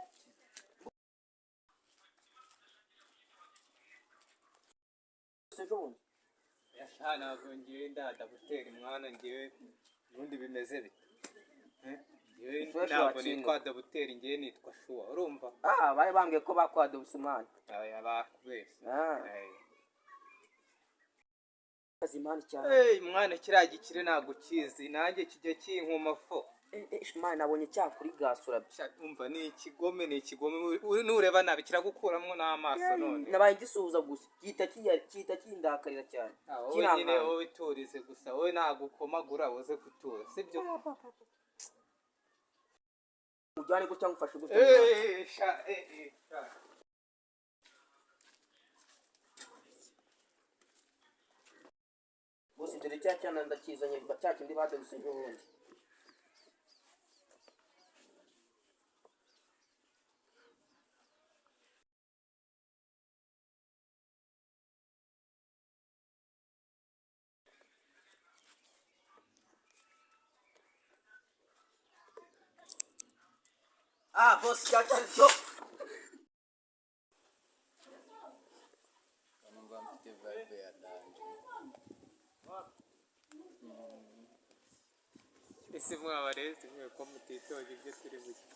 yashana ngiye ndada gutera umwana ngiye ubundi bimeze bite ngiye ntabwo nitwa Dabuteri ngiye nitwa Shuwa urumva bari bambwiye ko bakwada ubusumani bakubese azimani cyane mwana kiriya gikire ntabwo kizi nanjye kijya kinkuma fo mwana nabonye cyakuri gasura umva ni ikigome nureba nabi kiragukuramo n'amaso none nabaye gisuhuza gusa gihita kindakarira cyane wowe nyine wowe turize gusa wowe nagukomagura uze gutura sibyo ujyane gutya ngufashe gutya bose dore cya cyana ndakizanye cya kindi badabise n'ubundi boss cya cyana cyo ese mwabareze mwe ko mutitoje ibyo turi buke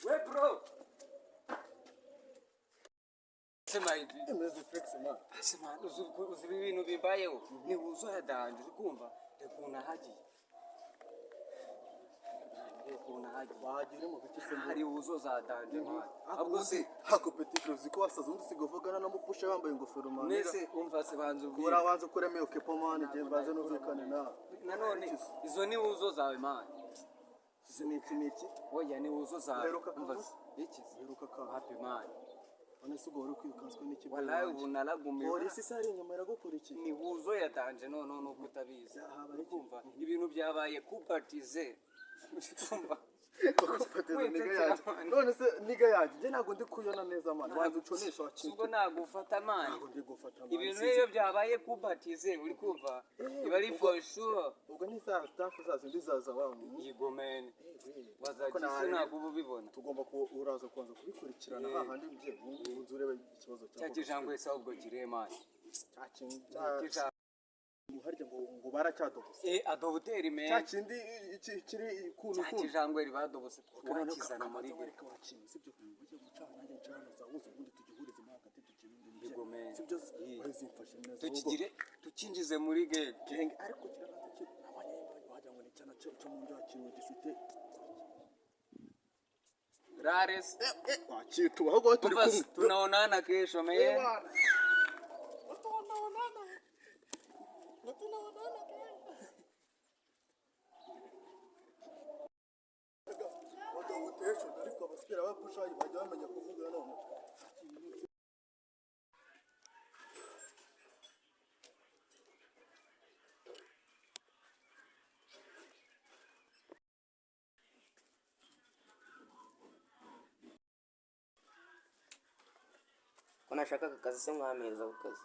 we ese man uzi ibintu bimbayeho ni wuzo ya danje uri kumva reka unahagiye wagira mu bice se hari wuzo za danje man ahubwo se hakopetitive ziko wasaza undi sigovagana na mupusha yambaye ingofero man nese umva se banze ubwira urabanza kuremeye kepo man je baze nuzikane na nanone izo ni wuzo zawe man iki oya ni wuzo zawe Uheruka umva kabuza? iki heruka ka happy man none se ugora kwirukanswe n'iki wallahi ubu naragumiwe polisi sari inyuma iragukora iki ni wuzo ya danje none nuko utabizi uri kumva ibintu byabaye kubatize kumva none se niga yaje je ntago ndi kuyona neza man wanze uconesha wakintu ubwo nagufata man ntago ndi gufata man ibintu iyo byabaye kubatize uri kumva iba ari for sure ubwo ni za staff zazo ndizaza wangu yigomene wazagisi ntabwo uba ubibona tugomba uraza kubanza kubikurikirana hahandi mje unzi urebe ikibazo cya kijangwe se ahubwo kiremani harya ngo baracyadobose adobuteri me cya kindi kiri kuntu cya kijangwe ribadobose tukakizana muri gere ariko wakintu sibyo ujye gucana nanjye ncana za uzi ubundi tugihurize mu hagati tukibindi yigomene sibyo wazimfashe neza tukigire tukinjize muri genge ariko kiranaza wajya ngo ni cyana cyo mu nda kintu gifite rares wakitu ahubwo turi kumwe tunaonana kesho me ariko abasipira bapushayi bajya bamenya kuvuga none ko nashaka aka kazi se mwameza ku kazi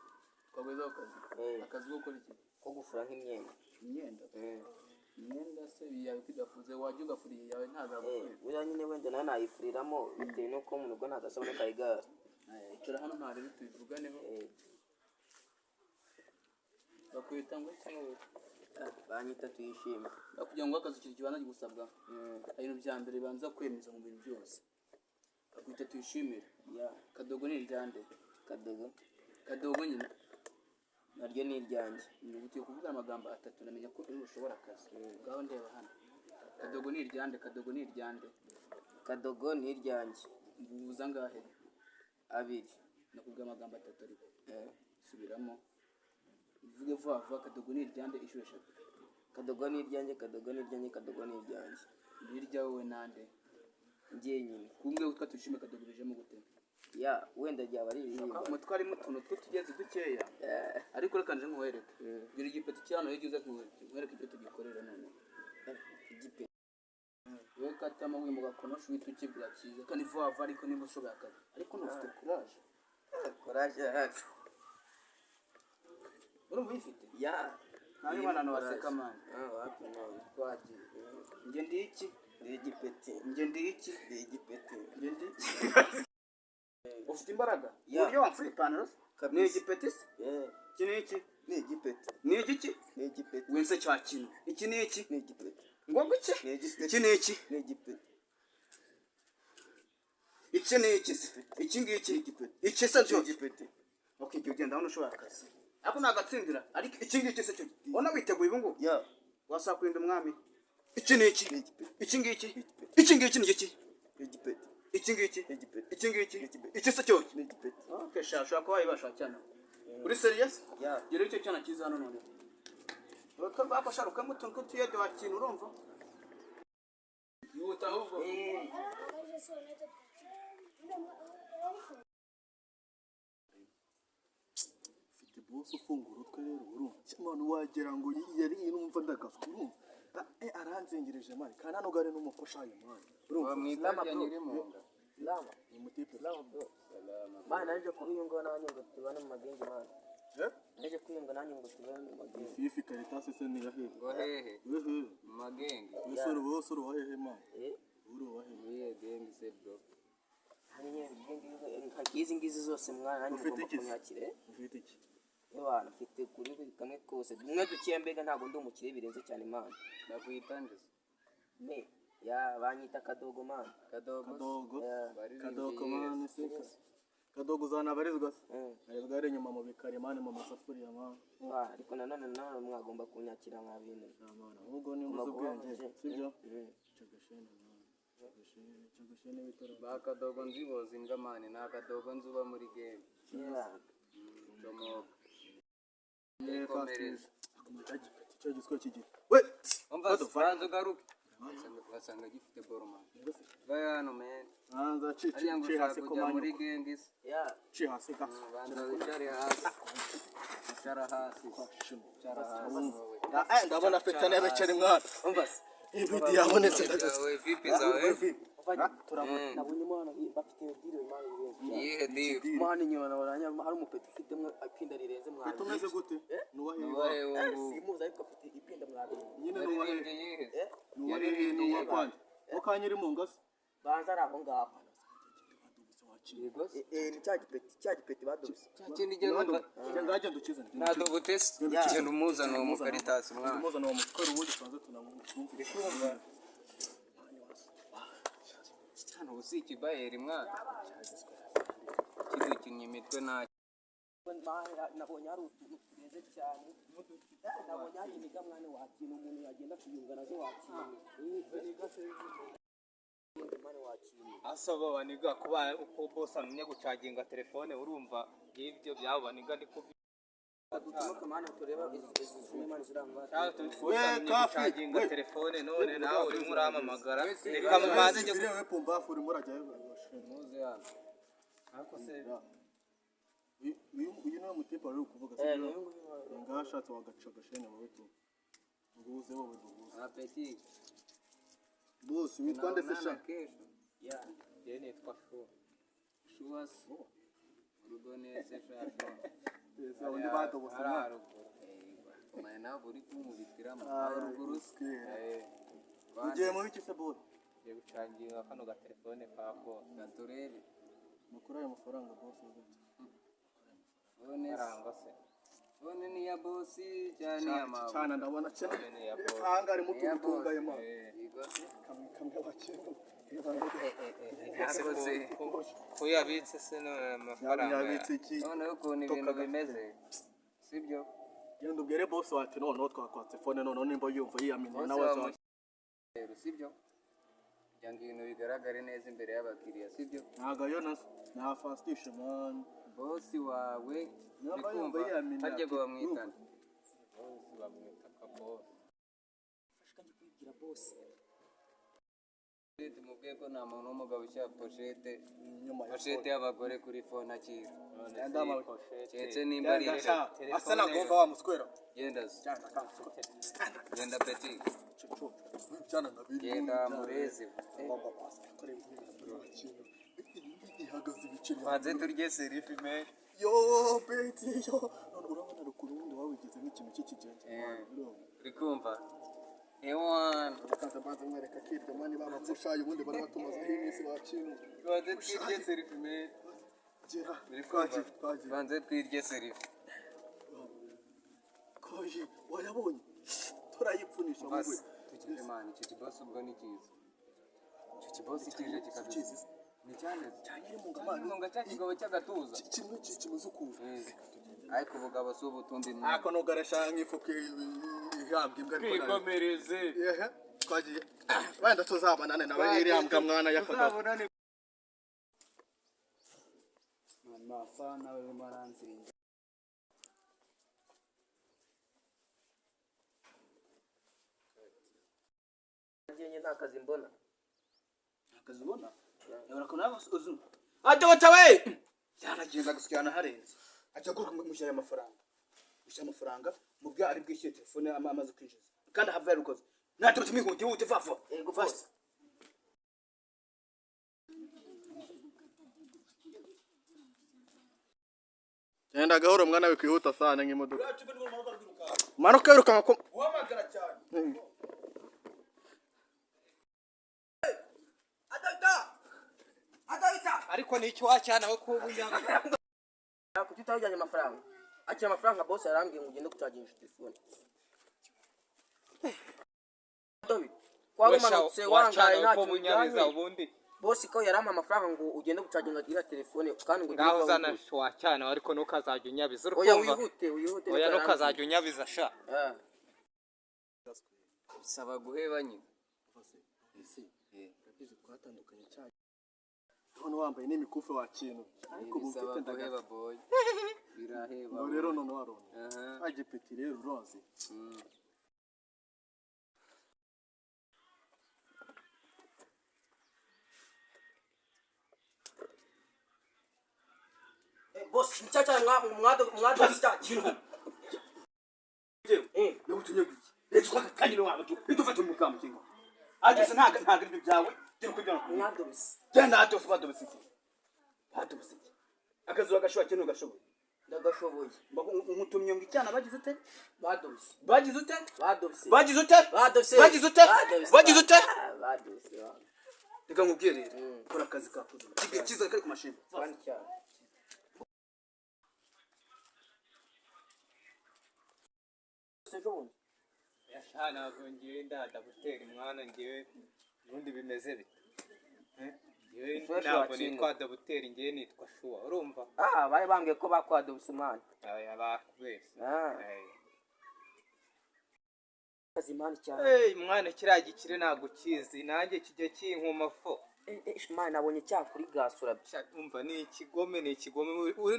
twagweza ku kazi akazi ko gukora iki ko gufura nk'imyenda imyenda se yawe kwidafuze wajya ugafuriye yawe ntazagufurira buriya nyine wenda nawe nayifuriramo bitewe n'uko mu rugo nta gasabune kayigara icara hano ntarebe tubivuganeho bakwita ngo iki banyita tuyishime kugira ngo akazi kiri kibanza gusabwa ibintu bya mbere banza kwemeza mu bintu byose bakwita tuyishimire kadogo ni iryande kadogo nyine naryo ni iryanjye ugiye kuvuga amagambo atatu namenya ko uri bushobora akazi ngaho ndeba hano kadogo ni iryande kadogo ni iryanjye mbuza ngahe abiri nakubwira amagambo atatu ariko subiramo uvuge vuba vuba kadogo ni iryande inshuro eshatu kadogo ni iryanjye ni iryawe we nande njye nyine kumwe utwa tuyishime kadogo bijemo gute ya wenda ryaba ari ibihimba umutwe harimo utuntu tw'utugezi dukeya ariko reka nje nkuwereke gira igipeti cyano iyo ugize nkuwereke ibyo tugikorera none igipeti wowe katama wimu gakonosha uhita ukibwira cyiza kandi vuba vuba ariko niba ushoboye akazi ariko ntufite courage yacu urumva uyifite ya ntayo mwana waseka mani wapi none twagiye njye ndi iki ndi igipeti njye ndi iki ndi igipeti njye ndi ufite imbaraga Ya. uburyo wamfura ipantaro se ni igipeti se iki ni iki ni igipeti ni igiki ni igipeti wense cya kintu iki ni iki ni igipeti ngombwa iki ni igipeti iki ni iki ni igipeti iki ni iki se iki ngiki iki se cyo okay ibyo genda hano ushobora akazi ariko nagatsindira ariko iki ngiki se cyo ubona witeguye ubu ngubu ya wasakurinda umwami iki ni iki ni igipeti iki ngiki iki ngiki ni iki ni igipeti iki ngiki ni igipeti iki ngiki iki se cyo ni igipeti okay shaka ko wayibasha cyane uri serious ya gera icyo cyana cyiza hano none baka bakasharuka mutuntu ko tuyede wa kintu urumva yuta ahubwo ufite boss ufungura utwe rero urumva cyane wagira ngo yari numva ndagazwa urumva aranzengereje mani kandi hano gare n'umufashayo mani urumva mwitanya nyiri mu nda lama ni mutipe bro bana naje kubiyunga nanjye ngo tubane mu magenge bana naje kwiyunga nanjye ngo tubane mu magenge fifi karitasi se ni yahe ngo hehe wehe mu magenge wesoro wahehe mani uri wahehe wiye genge se bro hanyuma izi ngizi zose mwana nanjye Ufite mugomba iki? kunyakire ufite iki Ebana mfite kuri buri kamwe kose umwe dukiye mbega ntabwo ndi umukire birenze cyane imana nakwita nde ne ya banyita kadogo mana kadogo kadogo baririmbye kadogo Yesu. mani se Kadogo uzanabarizwa se arizwa ari inyuma mu bikari mani mu masafuriya mani ariko nanone mwagomba kunyakira nka bintu ahubwo ni ubwenge sibyo Chagashene bitoro ba Kadogo nziboza imbwa mani na Kadogo nzuba muri game domo komereza cyo giswe kigi we umva Franzo garuka basanga gifite boroma baya hano men anza chi hasi kujya muri gengis chi hasi ka banza bicare hasi bicara hasi bicara hasi ndabona feta nebe cyane mwana umva ibiti yabonetse we vipi zawe nabonye mwana bafite deal mwana yihe deal mwana nyona nabaranya hari umupeti ufite ipinda rirenze mwana tumeze gute nuwahe wangu simuza ariko afite ipinda mwana nyine nuwahe nuwapande okanyiri mu ngasi banza araho ngaho cya gipeti badobise cyakindi je numva ngaje ndukize nadobo test genda umuzana mu karitasi mwana umuzana wa mukuru wundi twanze tunamwumvire kumva hano usiki bayeri mwana kidukinnye imitwe na nabonye hari utuntu tureze cyane nabonye hari imiga mwana wakina umuntu yagenda kuyunga nazo wakina asaba baniga kuba uko boss amenya gucaginga telefone urumva y'ibyo byabo baniga ndi kubi kamana tureba izimana zirangwa gucaginga telefone none nawe urimo uramamagara reka mumaze njye wewe pombafu urimo urajyayo muze hano ariko se uyu niwe mutipa rero kuvuga se ngashatse wagaca gashene wowe tu nguze wowe nguze apeti boss witwa nde se sha ye nitwa shuwas urugone se sha ese undi badobose mana buri kumubikira mu ruguru ugiye mu biki se boss ye gucaginga kano ga telefone kako gatorebe mukura ayo mafaranga boss One arangwa se one ni ya bosi cyane ya mama cyane ndabona cyane ni ya boss hangari mutunga ye mama igose kamwe bakino yakoze ko yabitse se none amafaranga yabitse iki none ukuntu ibintu bimeze sibyo genda ubwire boss wati none twakwatse phone none nimba yumva yiyamina nawe rero sibyo kugira ngo ibintu bigaragare neza imbere y'abakiriya sibyo ntago yo na fastishe man bosi wawe Namba bikumva yumva yiyamina harya ngo bamwitana boss bamwita ka boss fashikanye kwigira boss tumubwiye ko nta muntu w'umugabo ushyira poshete nyuma poshete y'abagore kuri fone akira ndama keretse nimba ari asa nagomba wa muswera genda genda peti cyana nabiri genda murezi baba basi kore kintu ihagaze ibiceri maze turye serifi me yo beti yo none urabona rukurundi wawigize nk'ikintu cy'ikigenge uri kumva ewana bakaza baza mwereka kirya mani baba pushaye ubundi bari batumazeho iminsi bakintu maze twirye serifi me gira uri kumva twagiye maze twirye serifi koji wayabonye turayipfunisha wowe tukije mani icyo kibosi ubwo ni cyiza icyo kibosi kije kikadukiza ni cyane cyanyiri mu ngamani ngo cya kigabo cy'agatuza kimwe kimuze ukuza ariko ubugabo si ubutundi ako nogaresha nk'ifuka ihambwe imbwa twikomereze yehe twagiye wenda tuzabanane nawe iriya mbwa mwana yakagabo mafa nawe maranzinga ngiye nta kazi mbona akazibona yabona ko nawe uzu ajya watawe yanagenda gusyana harenze ajya guruka mushyira amafaranga mu bya ari bwishyuye telefone amaze kwinjiza kandi have yarukoze natwe tumihute hute vafa yego fast genda gahoro mwana we kwihuta sana nk'imodoka manuka yiruka ko uhamagara cyane ariko ni icyo wacyana we ko bunyanga kuki utajyanye amafaranga akira amafaranga boss yarambwiye ngo ugende gucaginga telefone David kwagumanutse wangaye ko ntacyo bunyariza bijyanye ubundi bosi ko yarampa amafaranga ngo ugende gucaginga iriya telefone kandi ngo ngaho uzana wa cyane ariko ntukazajya unyabiza uri oya kumva wihute oya ntukazajya unyabiza sha bisaba guheba nyine. twatandukanye cyane none wambaye n'imikufi wa kintu ariko Bisaba bumfite guheba boy. Biraheba. no rero none warone Aha. agipeti rero uronzi bosi nicyaca mwadoze cya kintu nabutunye guki rero twakakanyire wabo bidufate mu mugambo kingo ageze ntaga ibyo byawe gera kujyana mwadoze genda atose badobese akazuba gashoba kintu gashoboye ndagashoboye nkutumye ngo icyana bagize ute badoze bagize ute badoze bagize ute badoze bagize ute bagize ute badoze reka nkubwire rero kora akazi kakuze kigiye kiza kari ku mashini kandi cyane yasha ntabwo ngiye ndada gutera umwana ngewe ubundi bimeze bite ngewe ntabwo nitwa dabuteri ngewe nitwa shuwa urumva bari bambwiye ko bakwadoze umwana bakubeshya kazimani cyane mwana kiriya gikire ntabwo ukizi nanjye kijya kinkuma fo mwana nabonye cyakuri gasura umva ni ikigome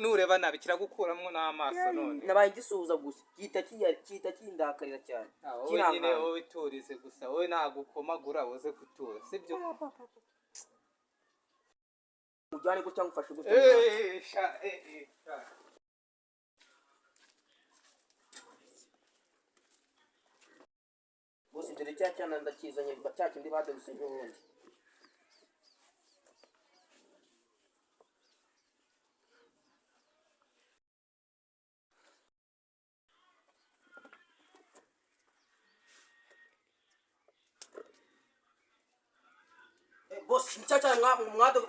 nureba nabi kiragukuramo n'amaso none nabaye gisuhuza gusa gihita kindakarira cyane wowe nyine wowe turize gusa wowe nagukomagura uze gutura sibyo mujyane gutya ngufashe gutya bose dore cya cyana ndakizanye cya kindi badoze n'ubundi bosi nicyaca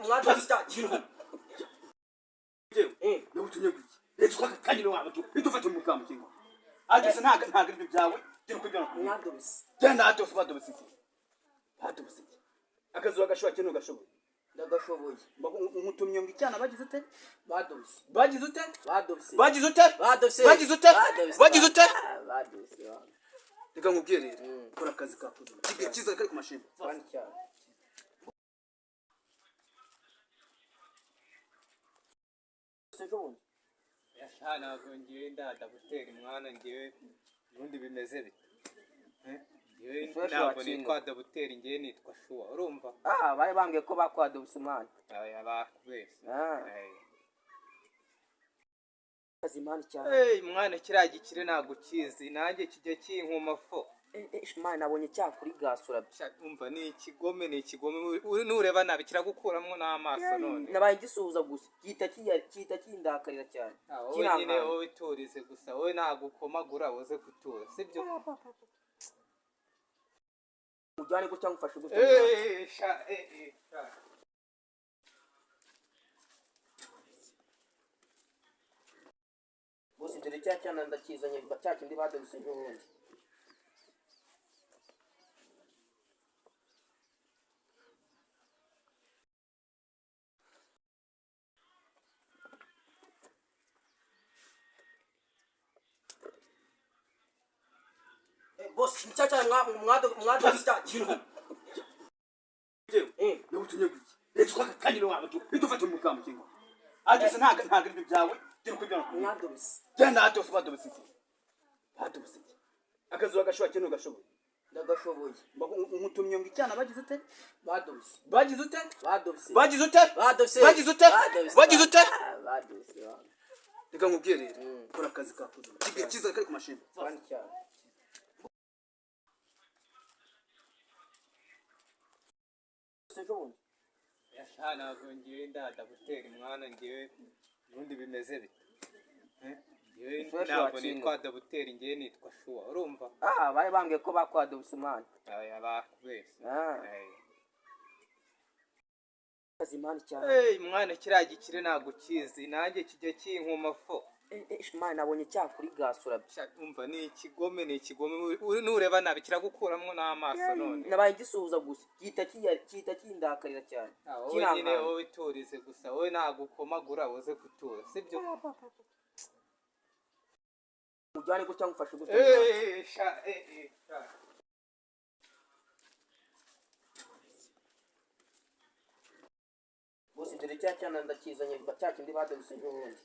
mwadoze cya kintu nabutunye guki rero twakakanyire wabo bidufate mu mugambo kingo ageze ntaga ibyo byawe gera kujyana mwadoze genda atose badobese akazuba gashoba kintu gashoboye ndagashoboye nkutumye ngo icyana bagize ute badoze bagize ute badoze bagize ute badoze bagize ute bagize ute badoze reka nkubwire rero kora akazi kakuze kigiye kiza kari ku mashini kandi cyane yasha ntabwo ngiye ndada gutera umwana ngewe ubundi bimeze bite ngewe ntabwo nitwa dabuteri ngewe nitwa shuwa urumva bari bambwiye ko bakwadoze umwana bakubeshya kazimani cyane mwana kiriya gikire ntabwo ukizi nanjye kijya kinkuma fo mwana nabonye cyakuri gasura umva ni ikigome nureba nabi kiragukuramo n'amaso none nabaye gisuhuza gusa gihita kindakarira cyane wowe nyine wowe turize gusa wowe nagukomagura uze gutura sibyo mujyane gutya ngufashe gutya bose dore cya cyana ndakizanye cya kindi badoze n'ubundi bosi nicyaca mwadoze cya kintu nabutunye guki rero twakakanyire wabo bidufate mu mugambo kingo ageze ntaga ibyo byawe gera kujyana mwadoze genda atose badobese akazuba gashoba kintu gashoboye ndagashoboye nkutumye ngo icyana bagize ute badoze bagize ute badoze bagize ute badoze bagize ute bagize ute badoze reka nkubwire rero kora akazi kakuze kigiye kiza kari ku mashini kandi cyane yasha ntabwo ngiye ndada gutera umwana ngewe ubundi bimeze bite ngewe ntabwo nitwa dabuteri ngewe nitwa shuwa urumva bari bambwiye ko bakwadoze umwana bakubeshya kazimani cyane mwana kiriya gikire ntabwo ukizi nanjye kijya kinkuma fo mani nabonye cyakuri gasura umva ni ikigome nureba nabi kiragukuramo n'amaso none nabaye gisuhuza gusa gihita kindakarira cyane wowe nyine wowe turize gusa wowe nagukomagura uze gutura sibyo ujyane gutya ngufashe gutya bose dore cya cyana ndakizanye cya kindi badebuse n'ubundi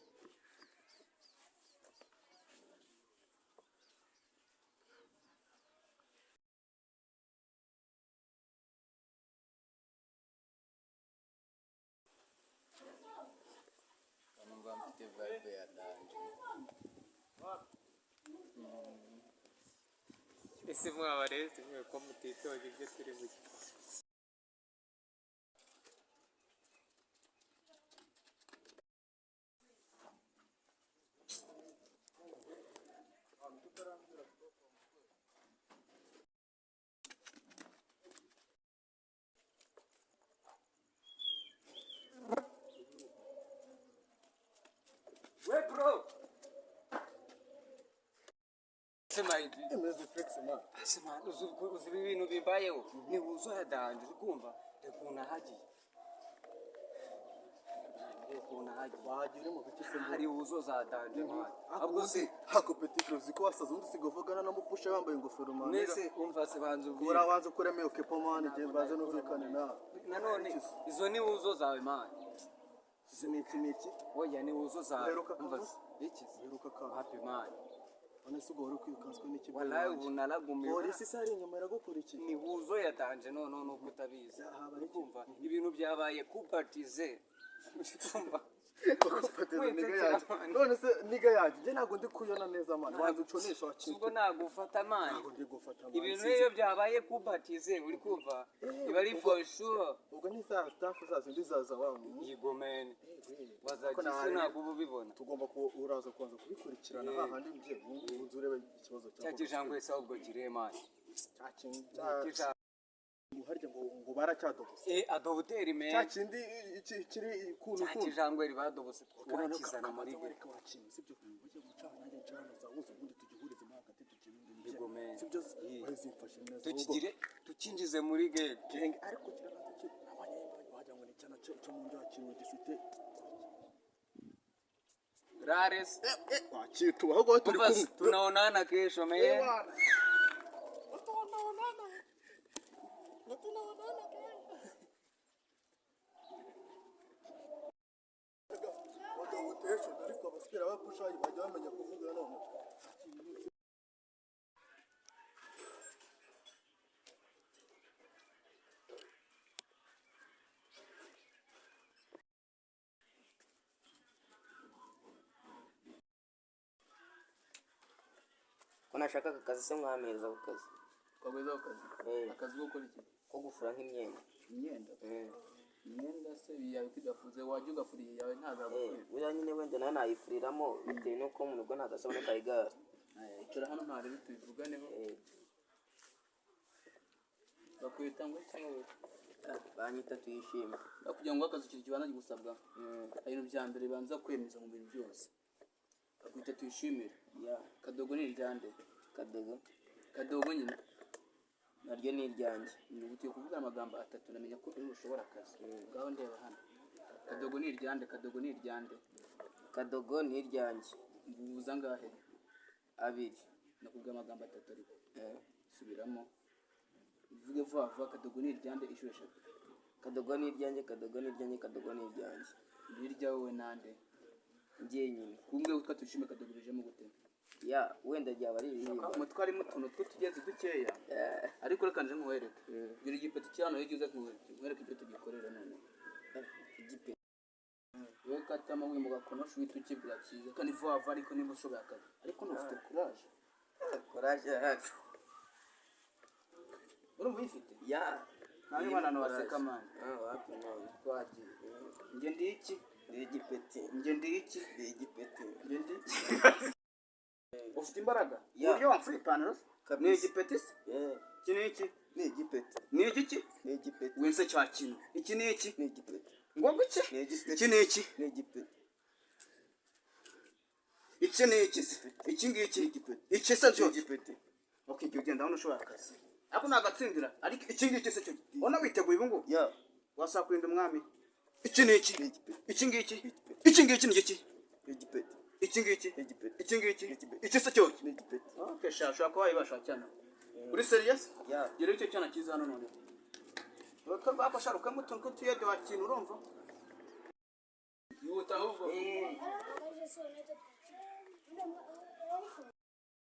ese mwabareze mwe ko mutitoje ibyo turi buke uzi ibintu bimbayeho ni wuzo yadanje ukumva ukuntu ahagiye wahagira mu biki se hari wuzo za danje ahubwo se hakopetition ziko wasaza undi sigovugana na mupusha yambaye ingofero man nese umva se banze ubwira urabanza kuremeye kepo man je baze n'uzikane na nanone izo ni wuzo zawe man izi ni iki oya ni wuzo zawe umva iki heruka ka happy man Ane sugo uri kwirukanswe n'iki wallahi ubu naragumiwe polisi sari inyuma iragukora iki ni wuzo yadanje none nuko utabizi kumva ibintu byabaye kupatize kumva none se niga yaje je ntago ndi kuyona neza man wanze uconesha wakintu ubwo nagufata man ntago ndi gufata man ibintu iyo byabaye kupatize uri kumva iba ari for sure ubwo ni za staff zazo ndizaza wangu yigomen wazagisi ntago ubibona tugomba uraza kwanza kubikurikirana hahandi mje unzu urebe ikibazo cyawe cyakijangwe sa ubwo giremani cyakindi harya ngo baracyadobose adobuteri me cyakindi kiri kuntu cyakijangwe ribadobose kakizana muri gere wakintu sibyo bujye gucana nanjye ncana za uzo ubundi tugihurize mu hagati tukibindi yigomen sibyo wazimfashe neza tukigire tukinjize muri gere genge ariko kirabanza wajya ngo ni cyana cyo mu nda kintu gifite rares wakitu ahubwo turi kumwe tunaonana kesho me ariko abasipira bapusha bajya bamenya kuvuga none ko nashaka akazi se mwameza ku kazi twagweza akazi akazi ko gukora iki ko gufura nk'imyenda imyenda se yawe kidafuze wajya ugafuriye yawe ntazagufurira buriya nyine wenda nawe nayifuriramo bitewe n'uko mu rugo nta gasabune kayigara icara hano ntarebe tubivuganeho bakwita ngo iki wowe banyita tuyishime kugira ngo akazi ikintu kibanza gusabwa ibintu bya mbere bibanza kwemeza mu bintu byose bakwita tuyishimire kadogo ni iryande kadogo nyine naryo ni iryanjye ugiye kuvuga amagambo atatu namenya ko uri bushobora akazi ngaho ndeba hano kadogo ni iryande kadogo ni iryanjye ngubuza ngahe abiri nakubwira amagambo atatu ariko subiramo uvuge vuba vuba kadogo ni iryande inshuro eshatu kadogo ni iryanjye ni iryawe we nande njye nyine kumbwe utwa tuyishime kadogo bijemo gute ya wenda ryaba ari ibihimba umutwe harimo utuntu tw'utugezi dukeya ariko reka nje nkuwereke gira igipeti cyano iyo ugize nkwereke ibyo tugikorera none igipeti wowe katama wimu gakonosha uhita ukibwira cyiza kandi vuba vuba ariko niba ushoboye akazi ariko ntufite courage yacu urumva uyifite ya nawe mwana no waseka mani wapi none twagiye njye ndi iki igipeti njye ndi iki igipeti njye ndi ufite imbaraga uburyo wamfura ipantaro ni igipeti se iki ni iki ni igipeti ni igiki ni igipeti winse cya kintu iki ni iki ni igipeti ngo guke ni igipeti iki ni iki ni igipeti iki ni iki se iki ngiki iki se cyo okay ibyo genda hano ushobora akazi ako nagatsindira ariko iki ngiki se cyo ona witeguye ubu ngo wasakurinda umwami iki ni iki iki ngiki iki ngiki ni iki iki ngiki iki ngiki iki se cyo okay shasha ko wayibasha cyane uri serious yero icyo cyana kiza hano none bakaba basharuka mutuntu tuyede wa kintu urumva yuta ahubwo